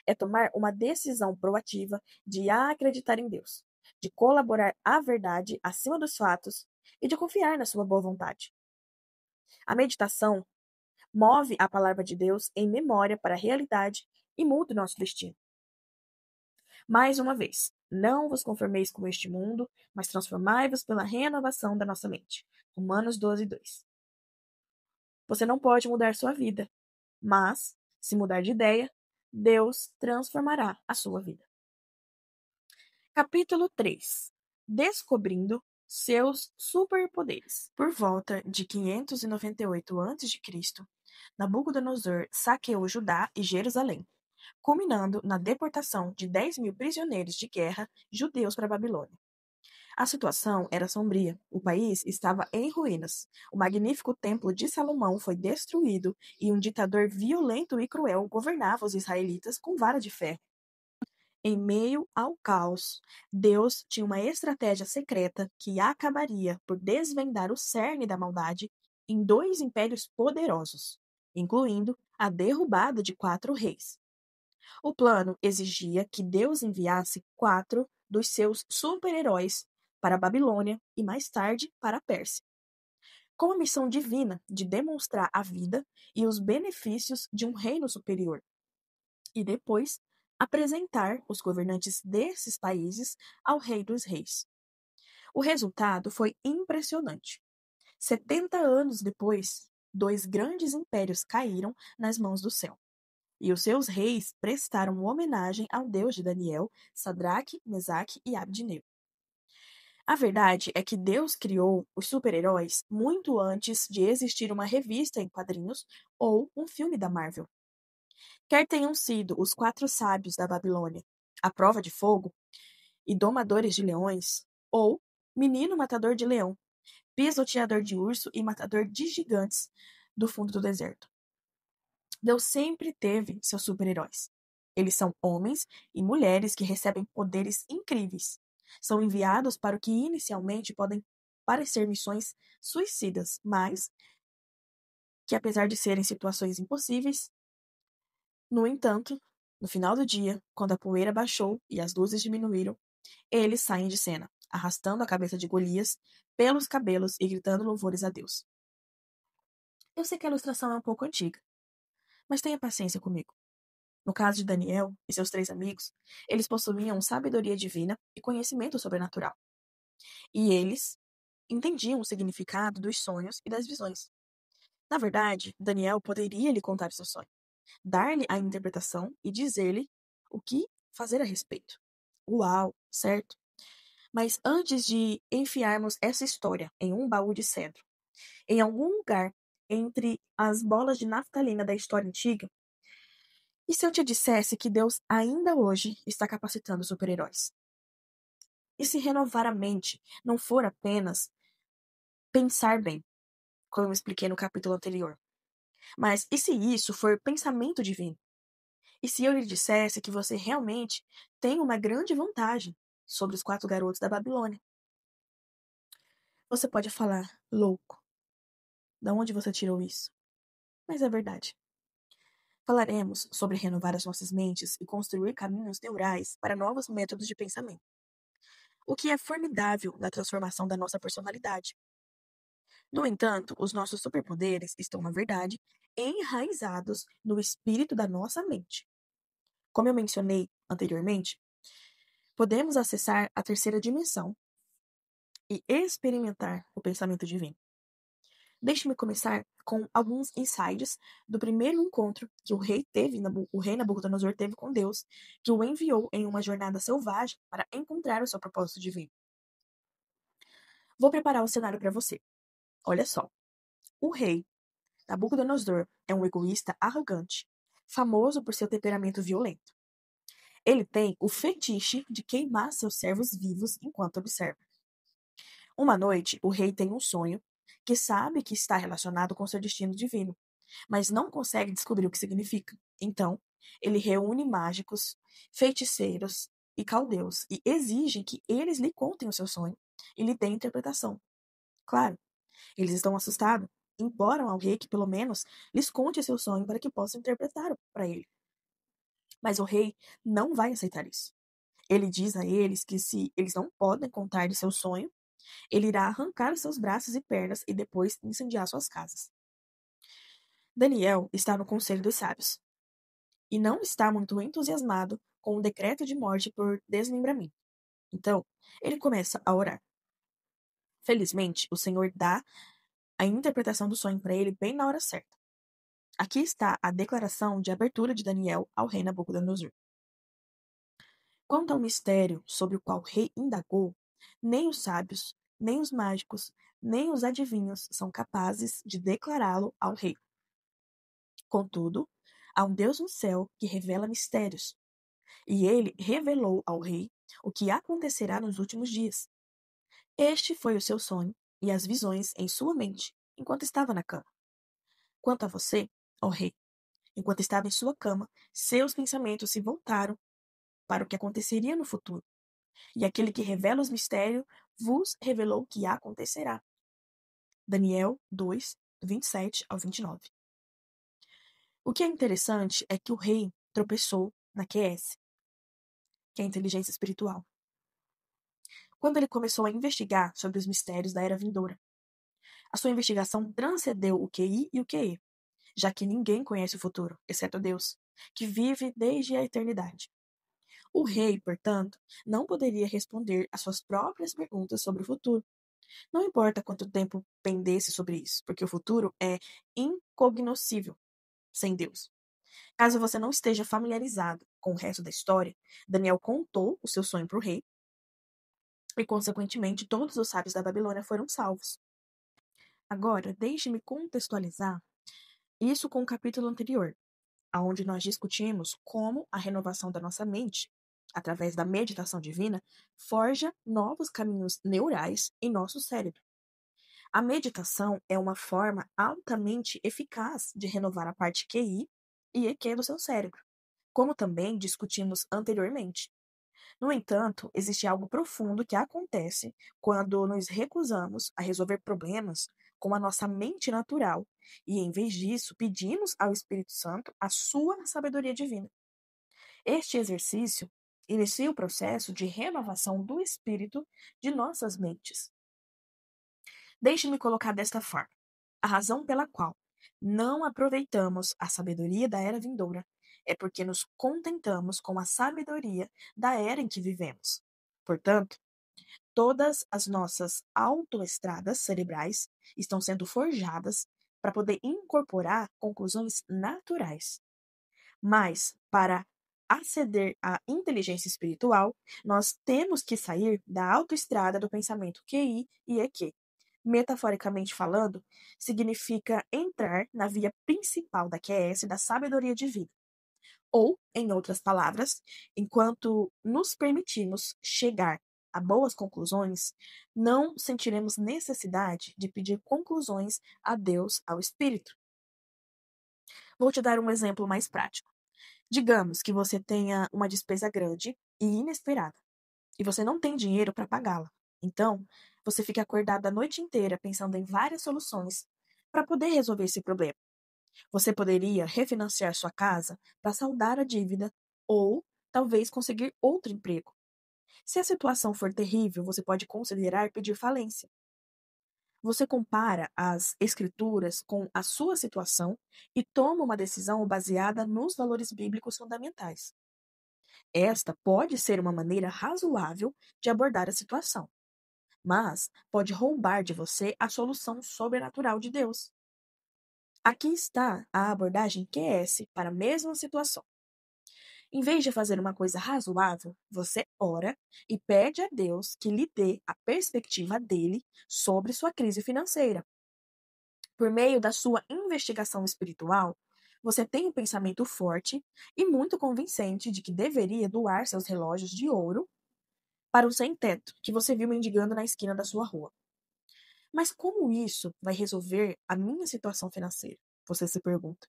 É tomar uma decisão proativa de acreditar em Deus, de colaborar à verdade acima dos fatos e de confiar na sua boa vontade. A meditação move a palavra de Deus em memória para a realidade e muda o nosso destino. Mais uma vez, não vos conformeis com este mundo, mas transformai-vos pela renovação da nossa mente. Romanos 12, 2. Você não pode mudar sua vida, mas, se mudar de ideia, Deus transformará a sua vida. Capítulo 3. Descobrindo seus superpoderes. Por volta de 598 a.C., Nabucodonosor saqueou Judá e Jerusalém, culminando na deportação de 10.000 prisioneiros de guerra judeus para a Babilônia. A situação era sombria. O país estava em ruínas. O magnífico templo de Salomão foi destruído e um ditador violento e cruel governava os israelitas com vara de ferro. Em meio ao caos, Deus tinha uma estratégia secreta que acabaria por desvendar o cerne da maldade em dois impérios poderosos, incluindo a derrubada de 4 reis. O plano exigia que Deus enviasse 4 dos seus super-heróis para a Babilônia e mais tarde para a Pérsia, com a missão divina de demonstrar a vida e os benefícios de um reino superior, e depois apresentar os governantes desses países ao Rei dos Reis. O resultado foi impressionante. 70 anos depois, 2 grandes impérios caíram nas mãos do céu. E os seus reis prestaram homenagem ao Deus de Daniel, Sadraque, Mesaque e Abdnego. A verdade é que Deus criou os super-heróis muito antes de existir uma revista em quadrinhos ou um filme da Marvel. Quer tenham sido os 4 sábios da Babilônia, a prova de fogo e domadores de leões, ou menino matador de leão, pisoteador de urso e matador de gigantes do fundo do deserto. Deus sempre teve seus super-heróis. Eles são homens e mulheres que recebem poderes incríveis. São enviados para o que inicialmente podem parecer missões suicidas, mas que, apesar de serem situações impossíveis, no entanto, no final do dia, quando a poeira baixou e as luzes diminuíram, eles saem de cena, arrastando a cabeça de Golias pelos cabelos e gritando louvores a Deus. Eu sei que a ilustração é um pouco antiga, mas tenha paciência comigo. No caso de Daniel e seus 3 amigos, eles possuíam sabedoria divina e conhecimento sobrenatural. E eles entendiam o significado dos sonhos e das visões. Na verdade, Daniel poderia lhe contar seu sonho, dar-lhe a interpretação e dizer-lhe o que fazer a respeito. Uau, certo? Mas antes de enfiarmos essa história em um baú de cedro, em algum lugar entre as bolas de naftalina da história antiga, e se eu te dissesse que Deus ainda hoje está capacitando super-heróis? E se renovar a mente não for apenas pensar bem, como eu expliquei no capítulo anterior, mas e se isso for pensamento divino? E se eu lhe dissesse que você realmente tem uma grande vantagem sobre os 4 garotos da Babilônia? Você pode falar, louco, da onde você tirou isso? Mas é verdade. Falaremos sobre renovar as nossas mentes e construir caminhos neurais para novos métodos de pensamento, o que é formidável na transformação da nossa personalidade. No entanto, os nossos superpoderes estão, na verdade, enraizados no espírito da nossa mente. Como eu mencionei anteriormente, podemos acessar a terceira dimensão e experimentar o pensamento divino. Deixe-me começar com alguns insights do primeiro encontro que o rei Nabucodonosor teve com Deus, que o enviou em uma jornada selvagem para encontrar o seu propósito divino. Vou preparar o cenário para você. Olha só. O rei Nabucodonosor é um egoísta arrogante, famoso por seu temperamento violento. Ele tem o fetiche de queimar seus servos vivos enquanto observa. Uma noite, o rei tem um sonho que sabe que está relacionado com seu destino divino, mas não consegue descobrir o que significa. Então, ele reúne mágicos, feiticeiros e caldeus e exige que eles lhe contem o seu sonho e lhe deem interpretação. Claro, eles estão assustados, imploram ao rei que pelo menos lhes conte seu sonho para que possa interpretar para ele. Mas o rei não vai aceitar isso. Ele diz a eles que se eles não podem contar de seu sonho, ele irá arrancar seus braços e pernas e depois incendiar suas casas. Daniel está no conselho dos sábios e não está muito entusiasmado com o decreto de morte por desmembramento. Então, ele começa a orar. Felizmente, o Senhor dá a interpretação do sonho para ele bem na hora certa. Aqui está a declaração de abertura de Daniel ao rei Nabucodonosor. Quanto ao mistério sobre o qual o rei indagou, nem os sábios, nem os mágicos, nem os adivinhos são capazes de declará-lo ao rei. Contudo, há um Deus no céu que revela mistérios, e ele revelou ao rei o que acontecerá nos últimos dias. Este foi o seu sonho e as visões em sua mente enquanto estava na cama. Quanto a você, ó rei, enquanto estava em sua cama, seus pensamentos se voltaram para o que aconteceria no futuro. E aquele que revela os mistérios vos revelou o que acontecerá. Daniel 2, 27 ao 29. O que é interessante é que o rei tropeçou na QS, que é a inteligência espiritual, quando ele começou a investigar sobre os mistérios da era vindoura. A sua investigação transcendeu o QI e o QE, já que ninguém conhece o futuro, exceto Deus, que vive desde a eternidade. O rei, portanto, não poderia responder às suas próprias perguntas sobre o futuro. Não importa quanto tempo pendesse sobre isso, porque o futuro é incognoscível sem Deus. Caso você não esteja familiarizado com o resto da história, Daniel contou o seu sonho para o rei e, consequentemente, todos os sábios da Babilônia foram salvos. Agora, deixe-me contextualizar isso com o capítulo anterior, onde nós discutimos como a renovação da nossa mente, através da meditação divina, forja novos caminhos neurais em nosso cérebro. A meditação é uma forma altamente eficaz de renovar a parte QI e EQ do seu cérebro, como também discutimos anteriormente. No entanto, existe algo profundo que acontece quando nos recusamos a resolver problemas com a nossa mente natural e, em vez disso, pedimos ao Espírito Santo a sua sabedoria divina. Este exercício inicia o processo de renovação do espírito de nossas mentes. Deixe-me colocar desta forma: a razão pela qual não aproveitamos a sabedoria da era vindoura é porque nos contentamos com a sabedoria da era em que vivemos. Portanto, todas as nossas autoestradas cerebrais estão sendo forjadas para poder incorporar conclusões naturais. Mas, para aceder à inteligência espiritual, nós temos que sair da autoestrada do pensamento QI e EQ. Metaforicamente falando, significa entrar na via principal da QS da sabedoria divina. Ou, em outras palavras, enquanto nos permitirmos chegar a boas conclusões, não sentiremos necessidade de pedir conclusões a Deus, ao Espírito. Vou te dar um exemplo mais prático. Digamos que você tenha uma despesa grande e inesperada, e você não tem dinheiro para pagá-la. Então, você fica acordado a noite inteira pensando em várias soluções para poder resolver esse problema. Você poderia refinanciar sua casa para saldar a dívida ou talvez conseguir outro emprego. Se a situação for terrível, você pode considerar pedir falência. Você compara as escrituras com a sua situação e toma uma decisão baseada nos valores bíblicos fundamentais. Esta pode ser uma maneira razoável de abordar a situação, mas pode roubar de você a solução sobrenatural de Deus. Aqui está a abordagem QS para a mesma situação. Em vez de fazer uma coisa razoável, você ora e pede a Deus que lhe dê a perspectiva dele sobre sua crise financeira. Por meio da sua investigação espiritual, você tem um pensamento forte e muito convincente de que deveria doar seus relógios de ouro para o sem-teto que você viu mendigando na esquina da sua rua. Mas como isso vai resolver a minha situação financeira? Você se pergunta.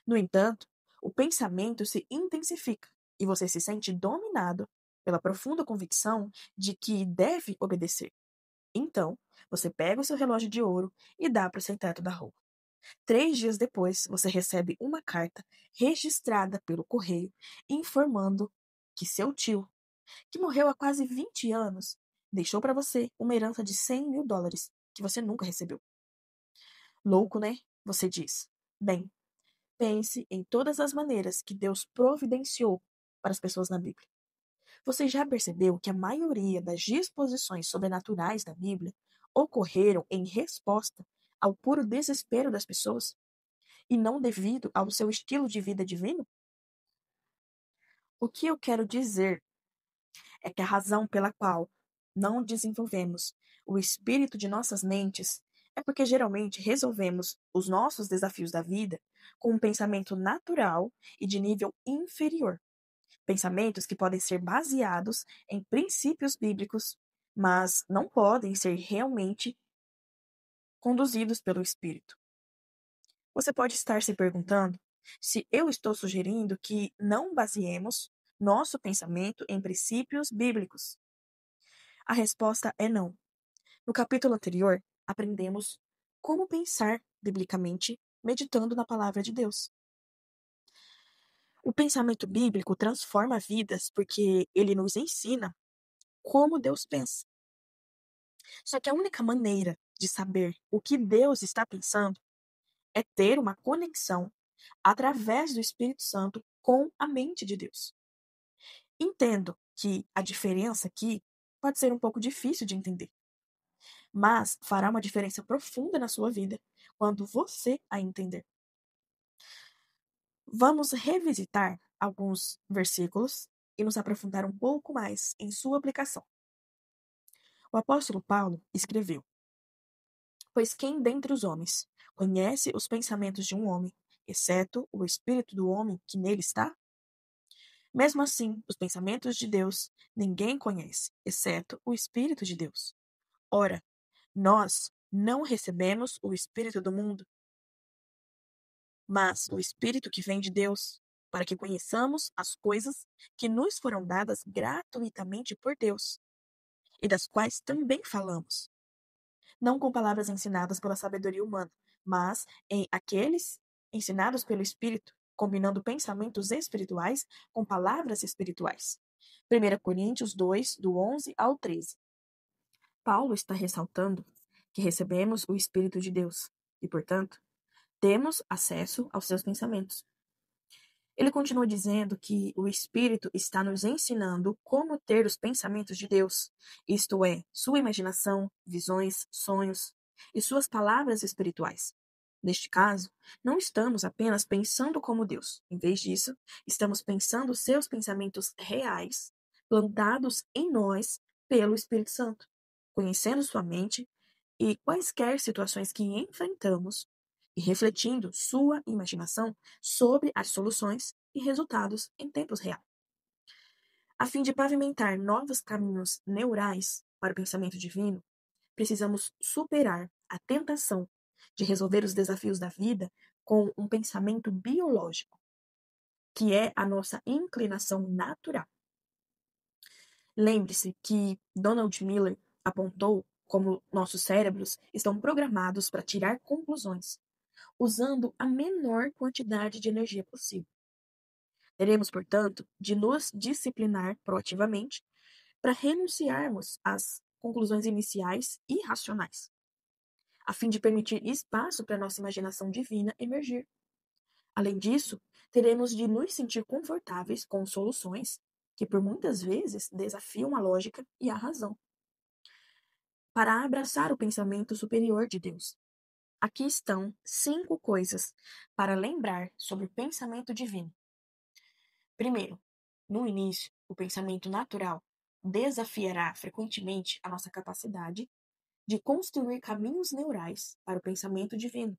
No entanto, o pensamento se intensifica e você se sente dominado pela profunda convicção de que deve obedecer. Então, você pega o seu relógio de ouro e dá para o sem-teto da rua. 3 dias depois, você recebe uma carta registrada pelo correio informando que seu tio, que morreu há quase 20 anos, deixou para você uma herança de US$ 100.000 que você nunca recebeu. Louco, né? Você diz. Bem, pense em todas as maneiras que Deus providenciou para as pessoas na Bíblia. Você já percebeu que a maioria das disposições sobrenaturais da Bíblia ocorreram em resposta ao puro desespero das pessoas e não devido ao seu estilo de vida divino? O que eu quero dizer é que a razão pela qual não desenvolvemos o espírito de nossas mentes é porque geralmente resolvemos os nossos desafios da vida com um pensamento natural e de nível inferior. Pensamentos que podem ser baseados em princípios bíblicos, mas não podem ser realmente conduzidos pelo Espírito. Você pode estar se perguntando se eu estou sugerindo que não baseemos nosso pensamento em princípios bíblicos. A resposta é não. No capítulo anterior, aprendemos como pensar biblicamente meditando na palavra de Deus. O pensamento bíblico transforma vidas porque ele nos ensina como Deus pensa. Só que a única maneira de saber o que Deus está pensando é ter uma conexão através do Espírito Santo com a mente de Deus. Entendo que a diferença aqui pode ser um pouco difícil de entender, mas fará uma diferença profunda na sua vida quando você a entender. Vamos revisitar alguns versículos e nos aprofundar um pouco mais em sua aplicação. O apóstolo Paulo escreveu: Pois quem dentre os homens conhece os pensamentos de um homem, exceto o espírito do homem que nele está? Mesmo assim, os pensamentos de Deus ninguém conhece, exceto o Espírito de Deus. Ora, nós não recebemos o Espírito do mundo, mas o Espírito que vem de Deus, para que conheçamos as coisas que nos foram dadas gratuitamente por Deus, e das quais também falamos, não com palavras ensinadas pela sabedoria humana, mas em aqueles ensinados pelo Espírito, combinando pensamentos espirituais com palavras espirituais. 1 Coríntios 2, do 11 ao 13. Paulo está ressaltando que recebemos o Espírito de Deus e, portanto, temos acesso aos seus pensamentos. Ele continua dizendo que o Espírito está nos ensinando como ter os pensamentos de Deus, isto é, sua imaginação, visões, sonhos e suas palavras espirituais. Neste caso, não estamos apenas pensando como Deus. Em vez disso, estamos pensando seus pensamentos reais, plantados em nós pelo Espírito Santo, conhecendo sua mente e quaisquer situações que enfrentamos e refletindo sua imaginação sobre as soluções e resultados em tempos reais. A fim de pavimentar novos caminhos neurais para o pensamento divino, precisamos superar a tentação de resolver os desafios da vida com um pensamento biológico, que é a nossa inclinação natural. Lembre-se que Donald Miller apontou como nossos cérebros estão programados para tirar conclusões, usando a menor quantidade de energia possível. Teremos, portanto, de nos disciplinar proativamente para renunciarmos às conclusões iniciais e racionais, a fim de permitir espaço para nossa imaginação divina emergir. Além disso, teremos de nos sentir confortáveis com soluções que, por muitas vezes, desafiam a lógica e a razão, para abraçar o pensamento superior de Deus. Aqui estão 5 coisas para lembrar sobre o pensamento divino. Primeiro, no início, o pensamento natural desafiará frequentemente a nossa capacidade de construir caminhos neurais para o pensamento divino.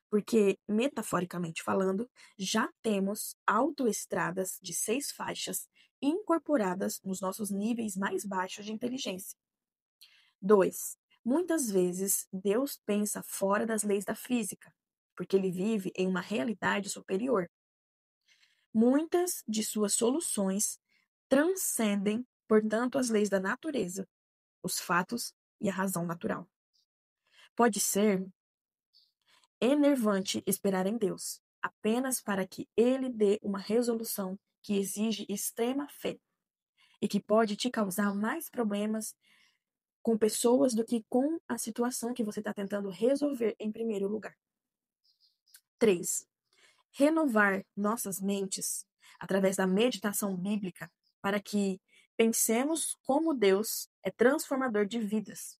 Porque, metaforicamente falando, já temos autoestradas de 6 faixas incorporadas nos nossos níveis mais baixos de inteligência. 2. Muitas vezes, Deus pensa fora das leis da física, porque ele vive em uma realidade superior. Muitas de suas soluções transcendem, portanto, as leis da natureza, os fatos e a razão natural. Pode ser enervante esperar em Deus, apenas para que Ele dê uma resolução que exige extrema fé e que pode te causar mais problemas com pessoas do que com a situação que você está tentando resolver em primeiro lugar. 3. Renovar nossas mentes através da meditação bíblica para que pensemos como Deus é transformador de vidas.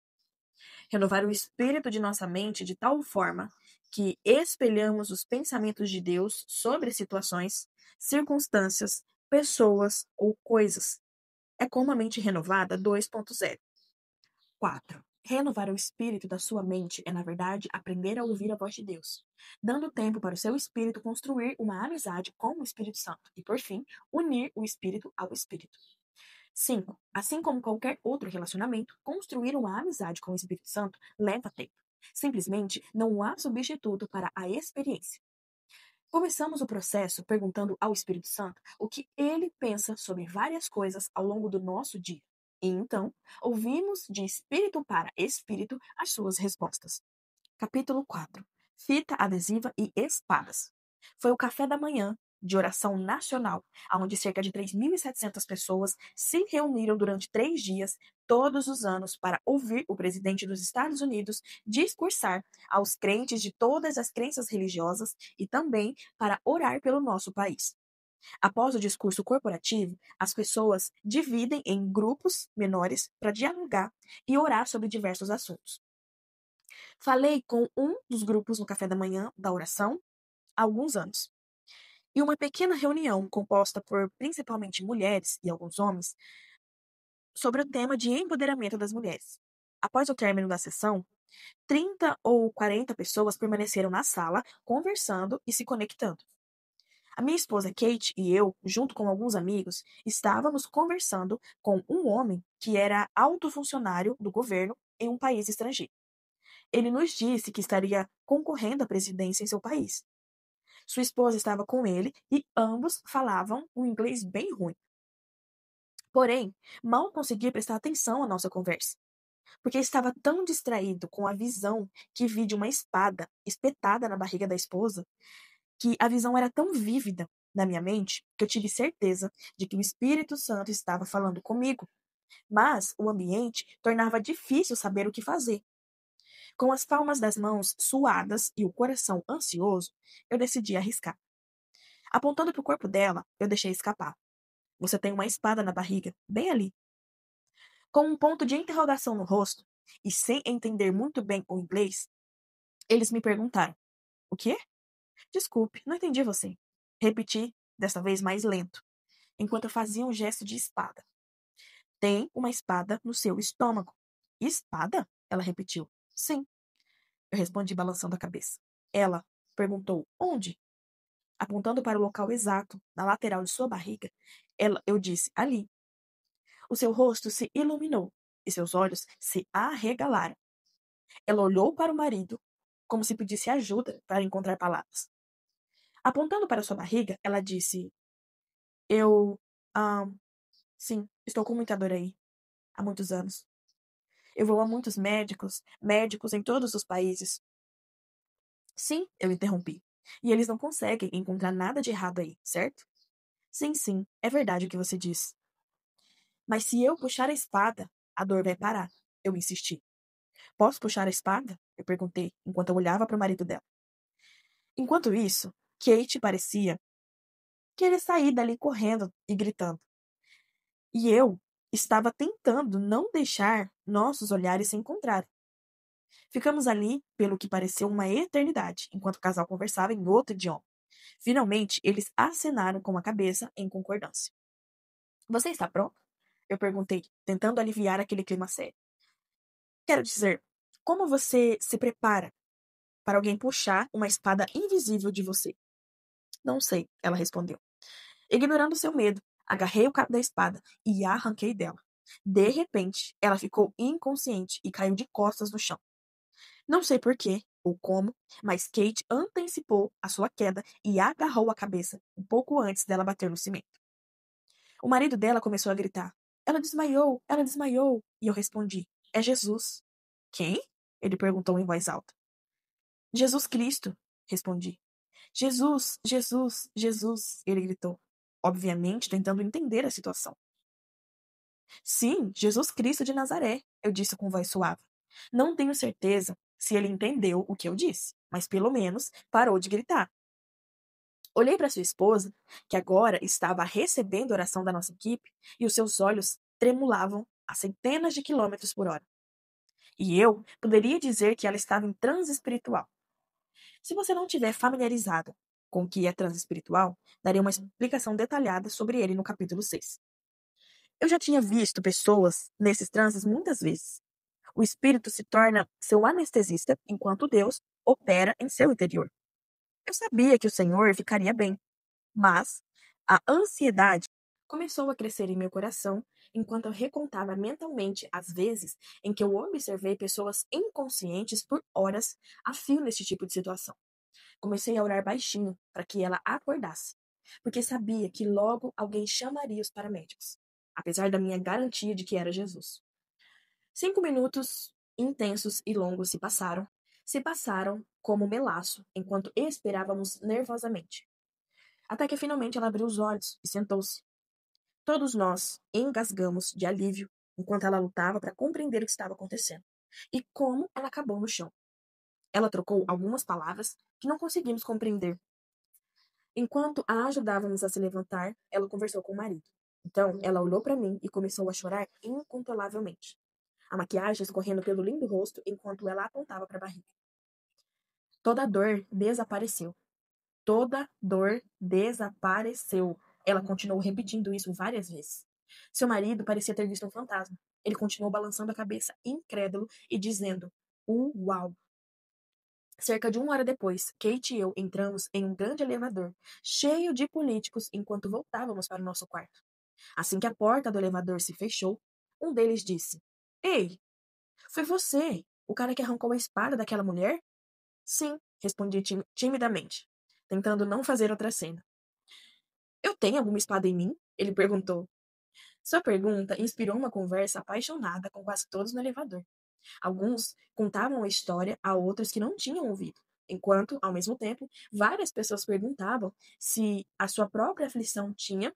Renovar o espírito de nossa mente de tal forma que espelhamos os pensamentos de Deus sobre situações, circunstâncias, pessoas ou coisas. É como a mente renovada 2.0. 4. Renovar o espírito da sua mente é, na verdade, aprender a ouvir a voz de Deus, dando tempo para o seu espírito construir uma amizade com o Espírito Santo e, por fim, unir o espírito ao espírito. 5. Assim como qualquer outro relacionamento, construir uma amizade com o Espírito Santo leva tempo. Simplesmente não há substituto para a experiência. Começamos o processo perguntando ao Espírito Santo o que ele pensa sobre várias coisas ao longo do nosso dia. E então, ouvimos de espírito para espírito as suas respostas. Capítulo 4. Fita adesiva e espadas. Foi o café da manhã de oração nacional, onde cerca de 3.700 pessoas se reuniram durante 3 dias, todos os anos, para ouvir o presidente dos Estados Unidos discursar aos crentes de todas as crenças religiosas e também para orar pelo nosso país. Após o discurso corporativo, as pessoas dividem em grupos menores para dialogar e orar sobre diversos assuntos. Falei com um dos grupos no café da manhã da oração há alguns anos. E uma pequena reunião composta por principalmente mulheres e alguns homens sobre o tema de empoderamento das mulheres. Após o término da sessão, 30 ou 40 pessoas permaneceram na sala, conversando e se conectando. A minha esposa Kate e eu, junto com alguns amigos, estávamos conversando com um homem que era alto funcionário do governo em um país estrangeiro. Ele nos disse que estaria concorrendo à presidência em seu país. Sua esposa estava com ele e ambos falavam um inglês bem ruim. Porém, mal conseguia prestar atenção à nossa conversa, porque estava tão distraído com a visão que vi de uma espada espetada na barriga da esposa, que a visão era tão vívida na minha mente que eu tive certeza de que o Espírito Santo estava falando comigo. Mas o ambiente tornava difícil saber o que fazer. Com as palmas das mãos suadas e o coração ansioso, eu decidi arriscar. Apontando para o corpo dela, eu deixei escapar. Você tem uma espada na barriga, bem ali. Com um ponto de interrogação no rosto, e sem entender muito bem o inglês, Eles me perguntaram: o quê? Desculpe, não entendi você. Repeti, desta vez mais lento, enquanto eu fazia um gesto de espada. Tem uma espada no seu estômago. Espada? Ela repetiu. Sim, eu respondi balançando a cabeça. Ela perguntou: onde? Apontando para o local exato, na lateral de sua barriga, eu disse: ali. O seu rosto se iluminou e seus olhos se arregalaram. Ela olhou para o marido, como se pedisse ajuda para encontrar palavras. Apontando para sua barriga, ela disse: eu. Ah, sim, estou com muita dor aí. Há muitos anos. Eu vou a muitos médicos, médicos em todos os países. Sim, eu interrompi. E eles não conseguem encontrar nada de errado aí, certo? Sim, sim, é verdade o que você diz. Mas se eu puxar a espada, a dor vai parar. Eu insisti. Posso puxar a espada? Eu perguntei, enquanto eu olhava para o marido dela. Enquanto isso, Kate parecia querer sair dali correndo e gritando. E eu estava tentando não deixar nossos olhares se encontrarem. Ficamos ali pelo que pareceu uma eternidade, enquanto o casal conversava em outro idioma. Finalmente, eles acenaram com a cabeça em concordância. Você está pronto? Eu perguntei, tentando aliviar aquele clima sério. Quero dizer, como você se prepara para alguém puxar uma espada invisível de você? Não sei, ela respondeu. Ignorando seu medo, agarrei o cabo da espada e a arranquei dela. De repente, ela ficou inconsciente e caiu de costas no chão. Não sei por quê ou como, mas Kate antecipou a sua queda e agarrou a cabeça um pouco antes dela bater no cimento. O marido dela começou a gritar: ela desmaiou, ela desmaiou. E eu respondi: é Jesus. Quem? Ele perguntou em voz alta. Jesus Cristo, respondi. Jesus, Jesus, Jesus, ele gritou, obviamente tentando entender a situação. Sim, Jesus Cristo de Nazaré, eu disse com voz suave. Não tenho certeza se ele entendeu o que eu disse, mas pelo menos parou de gritar. Olhei para sua esposa, que agora estava recebendo a oração da nossa equipe, e os seus olhos tremulavam a centenas de quilômetros por hora. E eu poderia dizer que ela estava em transe espiritual. Se você não tiver familiarizado com o que é transe espiritual, darei uma explicação detalhada sobre ele no capítulo 6. Eu já tinha visto pessoas nesses transes muitas vezes. O espírito se torna seu anestesista enquanto Deus opera em seu interior. Eu sabia que o Senhor ficaria bem, mas a ansiedade começou a crescer em meu coração enquanto eu recontava mentalmente as vezes em que eu observei pessoas inconscientes por horas a fio nesse tipo de situação. Comecei a orar baixinho para que ela acordasse, porque sabia que logo alguém chamaria os paramédicos, apesar da minha garantia de que era Jesus. 5 minutos intensos e longos se passaram como melaço enquanto esperávamos nervosamente. Até que finalmente ela abriu os olhos e sentou-se. Todos nós engasgamos de alívio enquanto ela lutava para compreender o que estava acontecendo e como ela acabou no chão. Ela trocou algumas palavras que não conseguimos compreender. Enquanto a ajudávamos a se levantar, ela conversou com o marido. Então, ela olhou para mim e começou a chorar incontrolavelmente, a maquiagem escorrendo pelo lindo rosto enquanto ela apontava para a barriga. Toda a dor desapareceu. Toda dor desapareceu. Ela continuou repetindo isso várias vezes. Seu marido parecia ter visto um fantasma. Ele continuou balançando a cabeça, incrédulo, e dizendo: uau! Cerca de 1 hora depois, Kate e eu entramos em um grande elevador, cheio de políticos, enquanto voltávamos para o nosso quarto. Assim que a porta do elevador se fechou, um deles disse: Ei, foi você, o cara que arrancou a espada daquela mulher? Sim, respondi timidamente, tentando não fazer outra cena. Eu tenho alguma espada em mim? Ele perguntou. Sua pergunta inspirou uma conversa apaixonada com quase todos no elevador. Alguns contavam a história a outros que não tinham ouvido, enquanto, ao mesmo tempo, várias pessoas perguntavam se a sua própria aflição tinha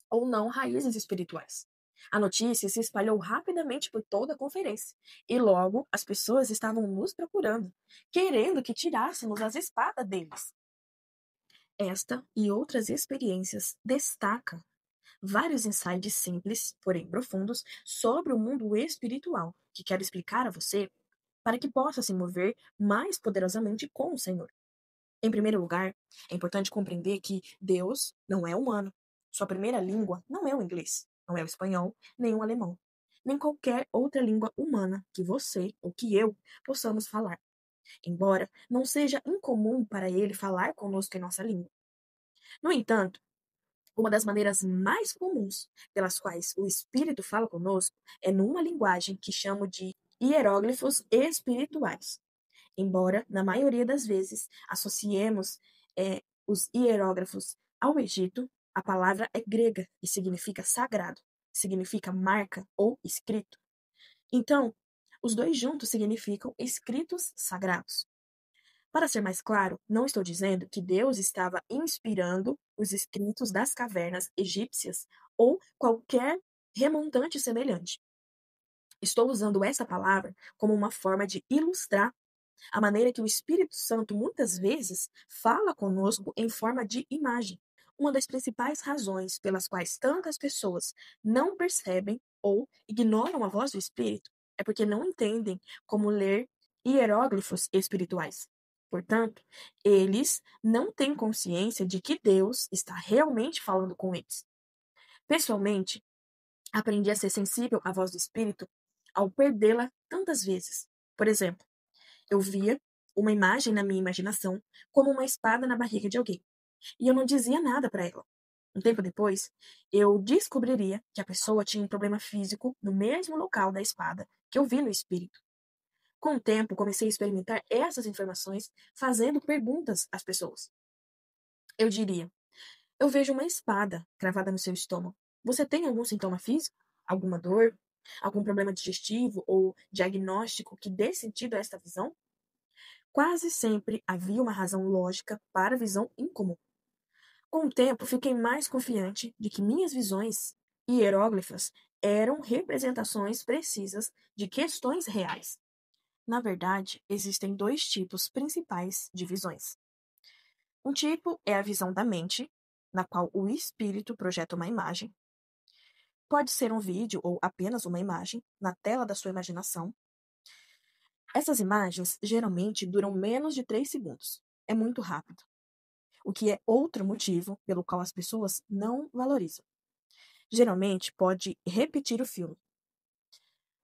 ou não raízes espirituais. A notícia se espalhou rapidamente por toda a conferência, e logo as pessoas estavam nos procurando, querendo que tirássemos as espadas deles. Esta e outras experiências destacam vários insights simples, porém profundos, sobre o mundo espiritual, que quero explicar a você para que possa se mover mais poderosamente com o Senhor. Em primeiro lugar, é importante compreender que Deus não é humano. Sua primeira língua não é o inglês, não é o espanhol, nem o alemão, nem qualquer outra língua humana que você ou que eu possamos falar, embora não seja incomum para ele falar conosco em nossa língua. No entanto, uma das maneiras mais comuns pelas quais o Espírito fala conosco é numa linguagem que chamo de hieróglifos espirituais. Embora, na maioria das vezes, associemos os hierógrafos ao Egito, a palavra é grega e significa sagrado, significa marca ou escrito. Então, os dois juntos significam escritos sagrados. Para ser mais claro, não estou dizendo que Deus estava inspirando os escritos das cavernas egípcias ou qualquer remontante semelhante. Estou usando essa palavra como uma forma de ilustrar a maneira que o Espírito Santo muitas vezes fala conosco em forma de imagem. Uma das principais razões pelas quais tantas pessoas não percebem ou ignoram a voz do Espírito é porque não entendem como ler hieróglifos espirituais. Portanto, eles não têm consciência de que Deus está realmente falando com eles. Pessoalmente, aprendi a ser sensível à voz do Espírito ao perdê-la tantas vezes. Por exemplo, eu via uma imagem na minha imaginação como uma espada na barriga de alguém, e eu não dizia nada para ela. Um tempo depois, eu descobriria que a pessoa tinha um problema físico no mesmo local da espada que eu vi no espírito. Com o tempo, comecei a experimentar essas informações fazendo perguntas às pessoas. Eu diria: eu vejo uma espada cravada no seu estômago. Você tem algum sintoma físico? Alguma dor? Algum problema digestivo ou diagnóstico que dê sentido a esta visão? Quase sempre havia uma razão lógica para a visão incomum. Com o tempo, fiquei mais confiante de que minhas visões hieróglifas eram representações precisas de questões reais. Na verdade, existem dois tipos principais de visões. Um tipo é a visão da mente, na qual o espírito projeta uma imagem. Pode ser um vídeo ou apenas uma imagem na tela da sua imaginação. Essas imagens geralmente duram menos de 3 segundos. É muito rápido, o que é outro motivo pelo qual as pessoas não valorizam. Geralmente pode repetir o filme,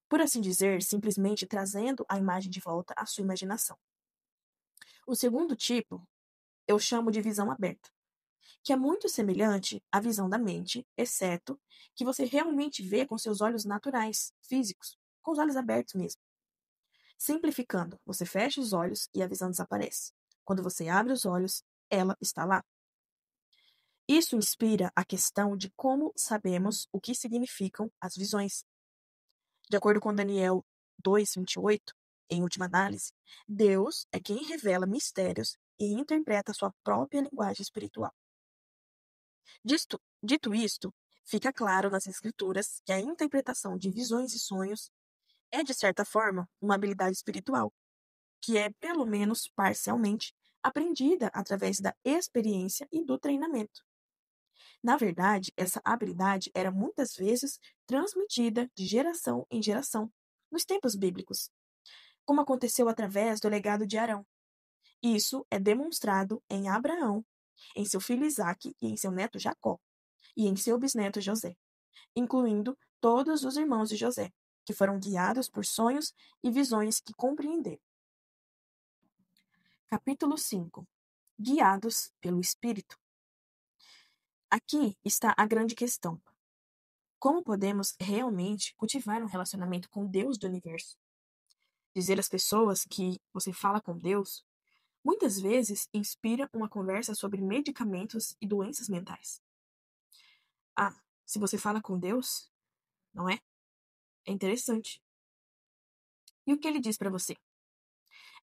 por assim dizer, simplesmente trazendo a imagem de volta à sua imaginação. O segundo tipo eu chamo de visão aberta, que é muito semelhante à visão da mente, exceto que você realmente vê com seus olhos naturais, físicos, com os olhos abertos mesmo. Simplificando, você fecha os olhos e a visão desaparece. Quando você abre os olhos, ela está lá. Isso inspira a questão de como sabemos o que significam as visões. De acordo com Daniel 2:28, em última análise, Deus é quem revela mistérios e interpreta a sua própria linguagem espiritual. Dito isto, fica claro nas Escrituras que a interpretação de visões e sonhos é, de certa forma, uma habilidade espiritual, que é, pelo menos parcialmente, aprendida através da experiência e do treinamento. Na verdade, essa habilidade era muitas vezes transmitida de geração em geração, nos tempos bíblicos, como aconteceu através do legado de Arão. Isso é demonstrado em Abraão, em seu filho Isaque e em seu neto Jacó, e em seu bisneto José, incluindo todos os irmãos de José, que foram guiados por sonhos e visões que compreenderam. Capítulo 5. Guiados pelo Espírito. Aqui está a grande questão. Como podemos realmente cultivar um relacionamento com Deus do universo? Dizer às pessoas que você fala com Deus muitas vezes inspira uma conversa sobre medicamentos e doenças mentais. Ah, se você fala com Deus, não é? É interessante. E o que ele diz para você?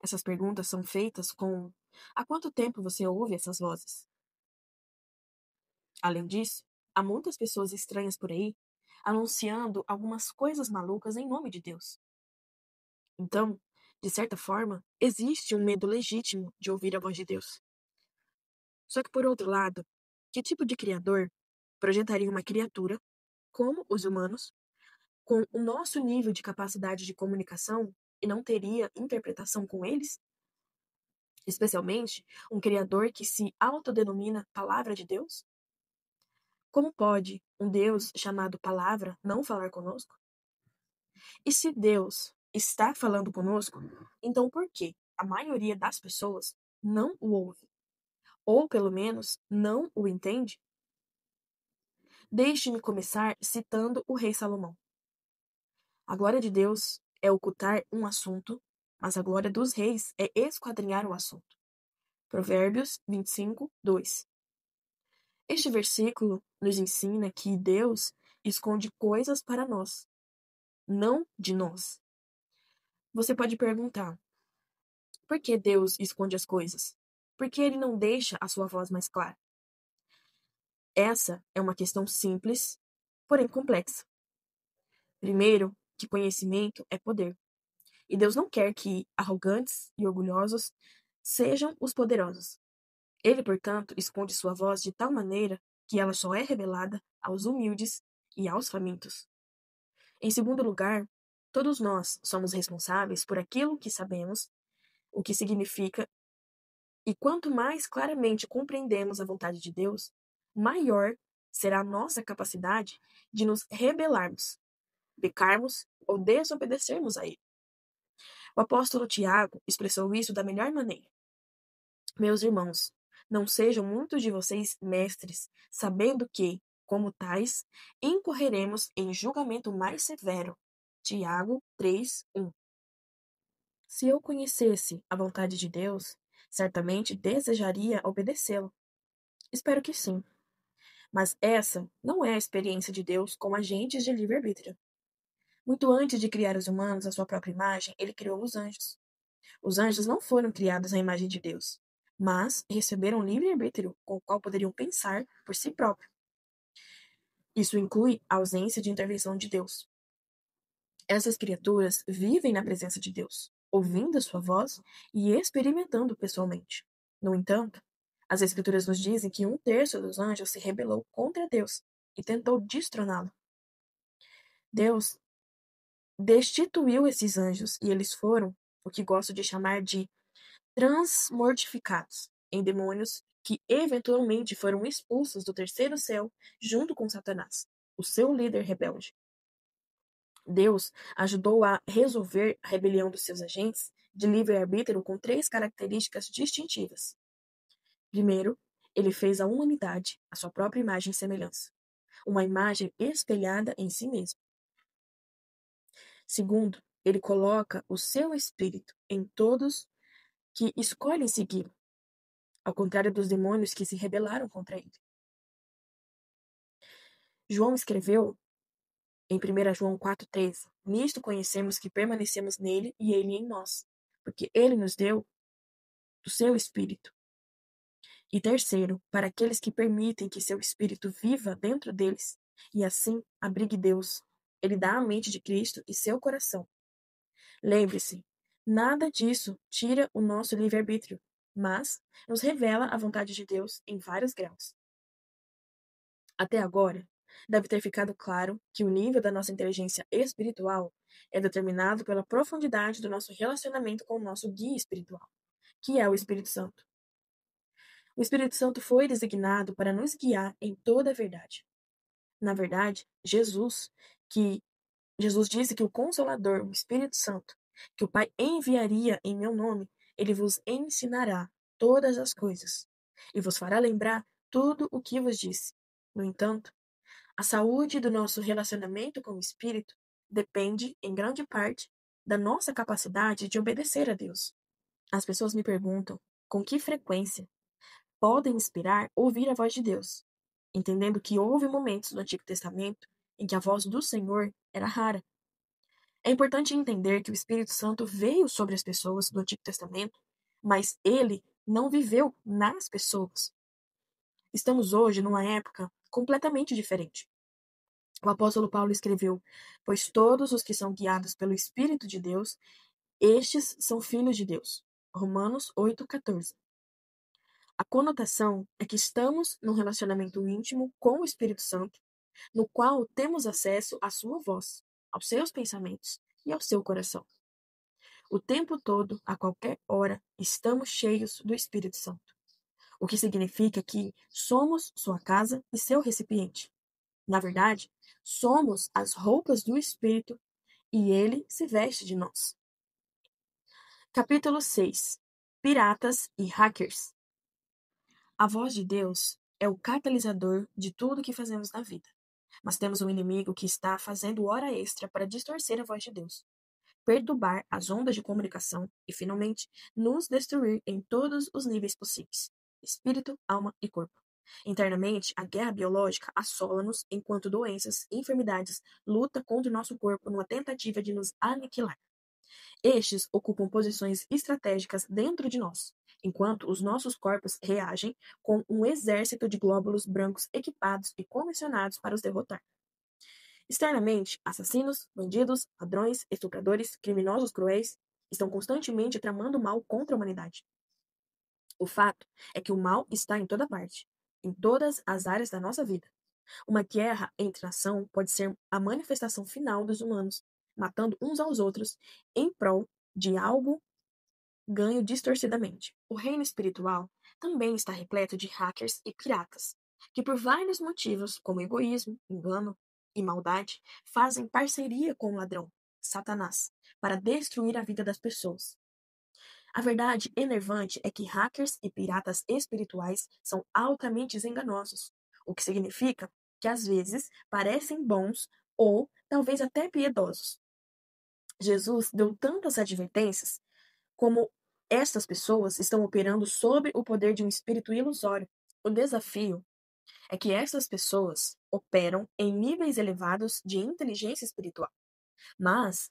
Essas perguntas são feitas com: há quanto tempo você ouve essas vozes? Além disso, há muitas pessoas estranhas por aí anunciando algumas coisas malucas em nome de Deus. Então, de certa forma, existe um medo legítimo de ouvir a voz de Deus. Só que, por outro lado, que tipo de criador projetaria uma criatura, como os humanos, com o nosso nível de capacidade de comunicação e não teria interpretação com eles? Especialmente um Criador que se autodenomina Palavra de Deus? Como pode um Deus chamado Palavra não falar conosco? E se Deus está falando conosco, então por que a maioria das pessoas não o ouve? Ou pelo menos não o entende? Deixe-me começar citando o rei Salomão. A glória de Deus é ocultar um assunto, mas a glória dos reis é esquadrinhar o assunto. Provérbios 25, 2. Este versículo nos ensina que Deus esconde coisas para nós, não de nós. Você pode perguntar: por que Deus esconde as coisas? Por que ele não deixa a sua voz mais clara? Essa é uma questão simples, porém complexa. Primeiro, que conhecimento é poder. E Deus não quer que arrogantes e orgulhosos sejam os poderosos. Ele, portanto, esconde sua voz de tal maneira que ela só é revelada aos humildes e aos famintos. Em segundo lugar, todos nós somos responsáveis por aquilo que sabemos, o que significa, e quanto mais claramente compreendemos a vontade de Deus, maior será a nossa capacidade de nos rebelarmos, pecarmos ou desobedecermos a Ele. O apóstolo Tiago expressou isso da melhor maneira. Meus irmãos, não sejam muitos de vocês mestres, sabendo que, como tais, incorreremos em julgamento mais severo. Tiago 3:1. Se eu conhecesse a vontade de Deus, certamente desejaria obedecê-lo. Espero que sim. Mas essa não é a experiência de Deus com agentes de livre-arbítrio. Muito antes de criar os humanos à sua própria imagem, ele criou os anjos. Os anjos não foram criados à imagem de Deus, mas receberam livre-arbítrio com o qual poderiam pensar por si próprios. Isso inclui a ausência de intervenção de Deus. Essas criaturas vivem na presença de Deus, ouvindo a sua voz e experimentando pessoalmente. No entanto, as Escrituras nos dizem que 1/3 dos anjos se rebelou contra Deus e tentou destroná-lo. Deus destituiu esses anjos e eles foram o que gosto de chamar de transmortificados em demônios que eventualmente foram expulsos do terceiro céu junto com Satanás, o seu líder rebelde. Deus ajudou a resolver a rebelião dos seus agentes de livre-arbítrio com 3 características distintivas. Primeiro, ele fez a humanidade a sua própria imagem e semelhança, uma imagem espelhada em si mesmo. Segundo, ele coloca o seu espírito em todos que escolhem segui-lo, ao contrário dos demônios que se rebelaram contra ele. João escreveu em 1 João 4,13: Nisto conhecemos que permanecemos nele e ele em nós, porque ele nos deu do seu Espírito. E terceiro, para aqueles que permitem que seu Espírito viva dentro deles e assim abrigue Deus, ele dá a mente de Cristo e seu coração. Lembre-se, nada disso tira o nosso livre-arbítrio, mas nos revela a vontade de Deus em vários graus. Até agora, deve ter ficado claro que o nível da nossa inteligência espiritual é determinado pela profundidade do nosso relacionamento com o nosso guia espiritual, que é o Espírito Santo. O Espírito Santo foi designado para nos guiar em toda a verdade. Na verdade, Jesus disse que o Consolador, o Espírito Santo, que o Pai enviaria em meu nome, ele vos ensinará todas as coisas e vos fará lembrar tudo o que vos disse. No entanto, a saúde do nosso relacionamento com o Espírito depende, em grande parte, da nossa capacidade de obedecer a Deus. As pessoas me perguntam com que frequência podem esperar ouvir a voz de Deus, entendendo que houve momentos no Antigo Testamento em que a voz do Senhor era rara. É importante entender que o Espírito Santo veio sobre as pessoas do Antigo Testamento, mas ele não viveu nas pessoas. Estamos hoje numa época completamente diferente. O apóstolo Paulo escreveu: Pois todos os que são guiados pelo Espírito de Deus, estes são filhos de Deus. Romanos 8,14. A conotação é que estamos num relacionamento íntimo com o Espírito Santo, no qual temos acesso à sua voz, aos seus pensamentos e ao seu coração. O tempo todo, a qualquer hora, estamos cheios do Espírito Santo, o que significa que somos sua casa e seu recipiente. Na verdade, somos as roupas do Espírito e ele se veste de nós. Capítulo 6. Piratas e hackers. A voz de Deus é o catalisador de tudo que fazemos na vida. Mas temos um inimigo que está fazendo hora extra para distorcer a voz de Deus, perturbar as ondas de comunicação e, finalmente, nos destruir em todos os níveis possíveis: espírito, alma e corpo. Internamente, a guerra biológica assola-nos enquanto doenças e enfermidades lutam contra o nosso corpo numa tentativa de nos aniquilar. Estes ocupam posições estratégicas dentro de nós, enquanto os nossos corpos reagem com um exército de glóbulos brancos equipados e comissionados para os derrotar. Externamente, assassinos, bandidos, ladrões, estupradores, criminosos cruéis estão constantemente tramando mal contra a humanidade. O fato é que o mal está em toda parte, em todas as áreas da nossa vida. Uma guerra entre nação pode ser a manifestação final dos humanos, matando uns aos outros em prol de algo ganho distorcidamente. O reino espiritual também está repleto de hackers e piratas, que por vários motivos, como egoísmo, engano e maldade, fazem parceria com o ladrão, Satanás, para destruir a vida das pessoas. A verdade enervante é que hackers e piratas espirituais são altamente enganosos, o que significa que às vezes parecem bons ou talvez até piedosos. Jesus deu tantas advertências como estas pessoas estão operando sob o poder de um espírito ilusório. O desafio é que essas pessoas operam em níveis elevados de inteligência espiritual, mas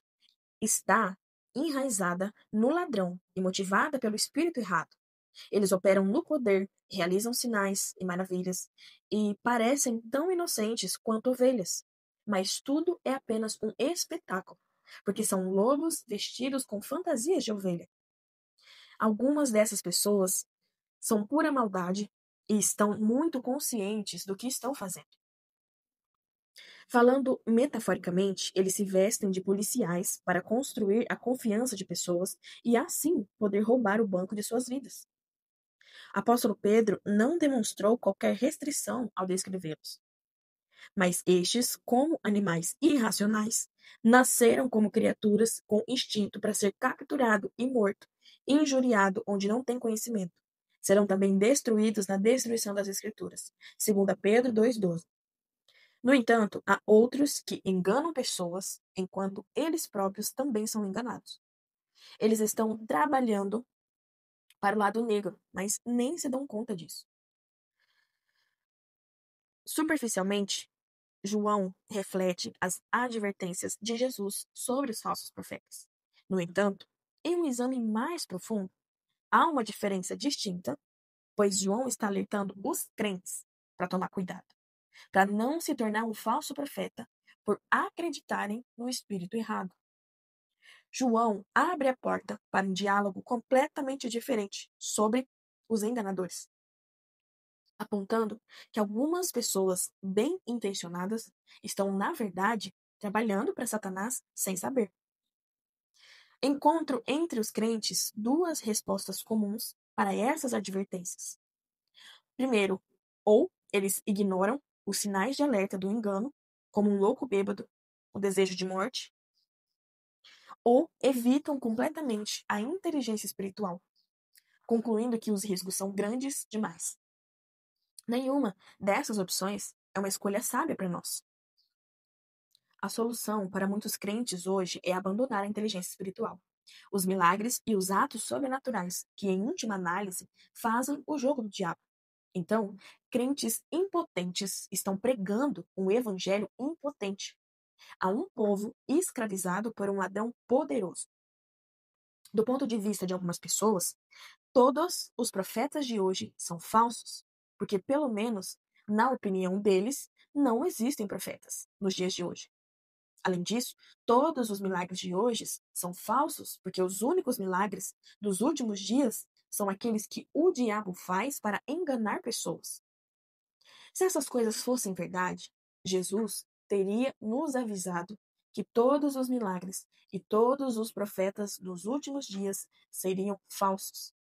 está enraizada no ladrão e motivada pelo espírito errado. Eles operam no poder, realizam sinais e maravilhas e parecem tão inocentes quanto ovelhas, mas tudo é apenas um espetáculo, porque são lobos vestidos com fantasias de ovelha. Algumas dessas pessoas são pura maldade e estão muito conscientes do que estão fazendo. Falando metaforicamente, eles se vestem de policiais para construir a confiança de pessoas e assim poder roubar o banco de suas vidas. Apóstolo Pedro não demonstrou qualquer restrição ao descrevê-los. Mas estes, como animais irracionais, nasceram como criaturas com instinto para ser capturado e morto, injuriado onde não tem conhecimento. Serão também destruídos na destruição das Escrituras. 2 Pedro 2,12. No entanto, há outros que enganam pessoas, enquanto eles próprios também são enganados. Eles estão trabalhando para o lado negro, mas nem se dão conta disso. Superficialmente, João reflete as advertências de Jesus sobre os falsos profetas. No entanto, em um exame mais profundo, há uma diferença distinta, pois João está alertando os crentes para tomar cuidado, para não se tornar um falso profeta por acreditarem no espírito errado. João abre a porta para um diálogo completamente diferente sobre os enganadores, apontando que algumas pessoas bem intencionadas estão, na verdade, trabalhando para Satanás sem saber. Encontro entre os crentes duas respostas comuns para essas advertências. Primeiro, ou eles ignoram os sinais de alerta do engano, como um louco bêbado, o desejo de morte, ou evitam completamente a inteligência espiritual, concluindo que os riscos são grandes demais. Nenhuma dessas opções é uma escolha sábia para nós. A solução para muitos crentes hoje é abandonar a inteligência espiritual, os milagres e os atos sobrenaturais, que, em última análise, fazem o jogo do diabo. Então, crentes impotentes estão pregando um evangelho impotente a um povo escravizado por um ladrão poderoso. Do ponto de vista de algumas pessoas, todos os profetas de hoje são falsos, porque, pelo menos, na opinião deles, não existem profetas nos dias de hoje. Além disso, todos os milagres de hoje são falsos, porque os únicos milagres dos últimos dias são aqueles que o diabo faz para enganar pessoas. Se essas coisas fossem verdade, Jesus teria nos avisado que todos os milagres e todos os profetas dos últimos dias seriam falsos.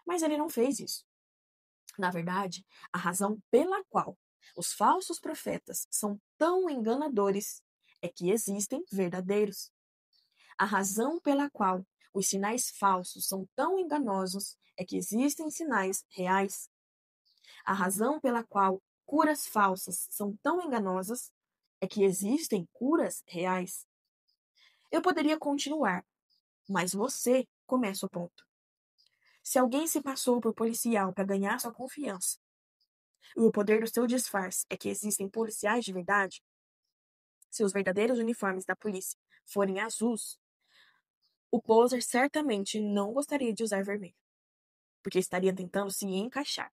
Mas ele não fez isso. Na verdade, a razão pela qual os falsos profetas são tão enganadores é que existem verdadeiros. A razão pela qual os sinais falsos são tão enganosos é que existem sinais reais. A razão pela qual curas falsas são tão enganosas é que existem curas reais. Eu poderia continuar, mas você começa o ponto. Se alguém se passou por policial para ganhar sua confiança, e o poder do seu disfarce é que existem policiais de verdade, se os verdadeiros uniformes da polícia forem azuis, o poser certamente não gostaria de usar vermelho, porque estaria tentando se encaixar.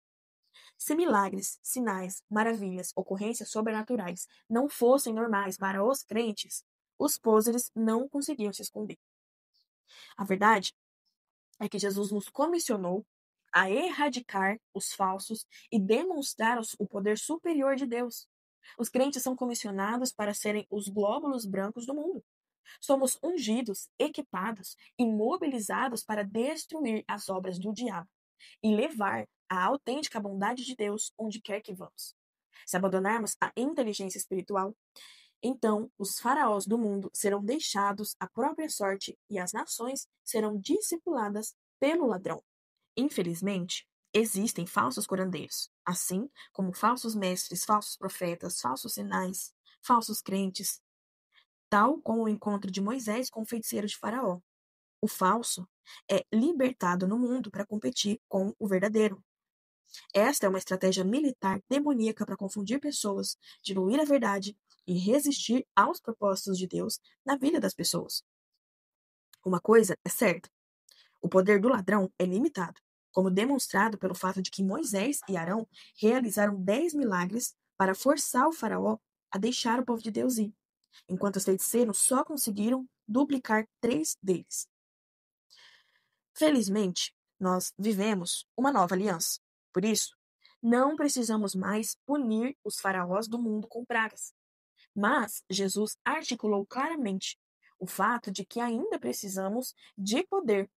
Se milagres, sinais, maravilhas, ocorrências sobrenaturais não fossem normais para os crentes, os posers não conseguiam se esconder. A verdade é que Jesus nos comissionou a erradicar os falsos e demonstrar o poder superior de Deus. Os crentes são comissionados para serem os glóbulos brancos do mundo. Somos ungidos, equipados e mobilizados para destruir as obras do diabo e levar a autêntica bondade de Deus onde quer que vamos. Se abandonarmos a inteligência espiritual, então os faraós do mundo serão deixados à própria sorte e as nações serão discipuladas pelo ladrão. Infelizmente, existem falsos curandeiros, assim como falsos mestres, falsos profetas, falsos sinais, falsos crentes, tal como o encontro de Moisés com o feiticeiro de Faraó. O falso é libertado no mundo para competir com o verdadeiro. Esta é uma estratégia militar demoníaca para confundir pessoas, diluir a verdade e resistir aos propósitos de Deus na vida das pessoas. Uma coisa é certa: o poder do ladrão é limitado, como demonstrado pelo fato de que Moisés e Arão realizaram 10 milagres para forçar o faraó a deixar o povo de Deus ir, enquanto os feiticeiros só conseguiram duplicar 3 deles. Felizmente, nós vivemos uma nova aliança. Por isso, não precisamos mais punir os faraós do mundo com pragas. Mas Jesus articulou claramente o fato de que ainda precisamos de poder,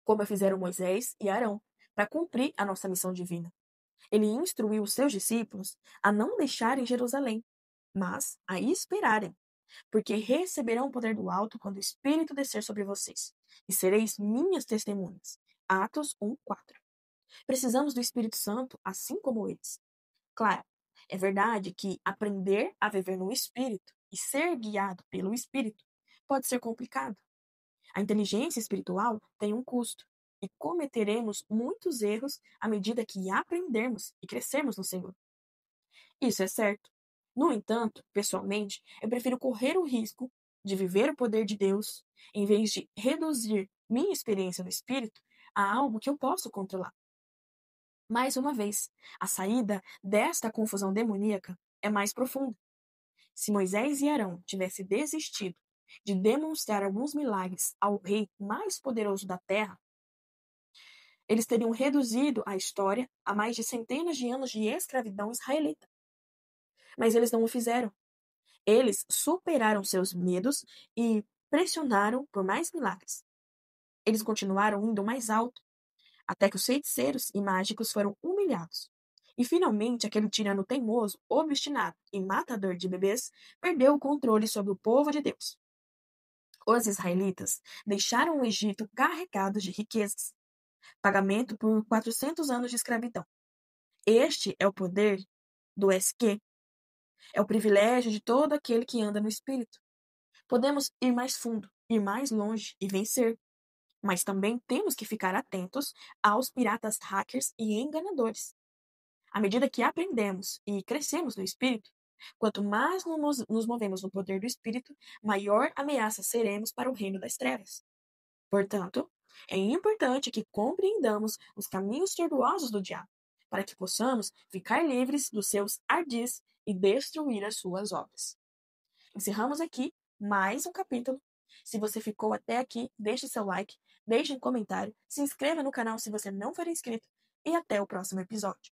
como fizeram Moisés e Arão, para cumprir a nossa missão divina. Ele instruiu os seus discípulos a não deixarem Jerusalém, mas a esperarem, porque receberão o poder do alto quando o Espírito descer sobre vocês, e sereis minhas testemunhas. Atos 1:4. Precisamos do Espírito Santo, assim como eles. Claro, é verdade que aprender a viver no Espírito e ser guiado pelo Espírito pode ser complicado. A inteligência espiritual tem um custo e cometeremos muitos erros à medida que aprendermos e crescermos no Senhor. Isso é certo. No entanto, pessoalmente, eu prefiro correr o risco de viver o poder de Deus em vez de reduzir minha experiência no Espírito a algo que eu posso controlar. Mais uma vez, a saída desta confusão demoníaca é mais profunda. Se Moisés e Arão tivessem desistido de demonstrar alguns milagres ao rei mais poderoso da terra, eles teriam reduzido a história a mais de centenas de anos de escravidão israelita. Mas eles não o fizeram. Eles superaram seus medos e pressionaram por mais milagres. Eles continuaram indo mais alto, até que os feiticeiros e mágicos foram humilhados. E finalmente aquele tirano teimoso, obstinado e matador de bebês perdeu o controle sobre o povo de Deus. Os israelitas deixaram o Egito carregados de riquezas, pagamento por 400 anos de escravidão. Este é o poder do SQ, é o privilégio de todo aquele que anda no Espírito. Podemos ir mais fundo, ir mais longe e vencer, mas também temos que ficar atentos aos piratas hackers e enganadores. À medida que aprendemos e crescemos no Espírito, quanto mais nos movemos no poder do Espírito, maior ameaça seremos para o reino das trevas. Portanto, é importante que compreendamos os caminhos tortuosos do diabo, para que possamos ficar livres dos seus ardis e destruir as suas obras. Encerramos aqui mais um capítulo. Se você ficou até aqui, deixe seu like, deixe um comentário, se inscreva no canal se você não for inscrito e até o próximo episódio.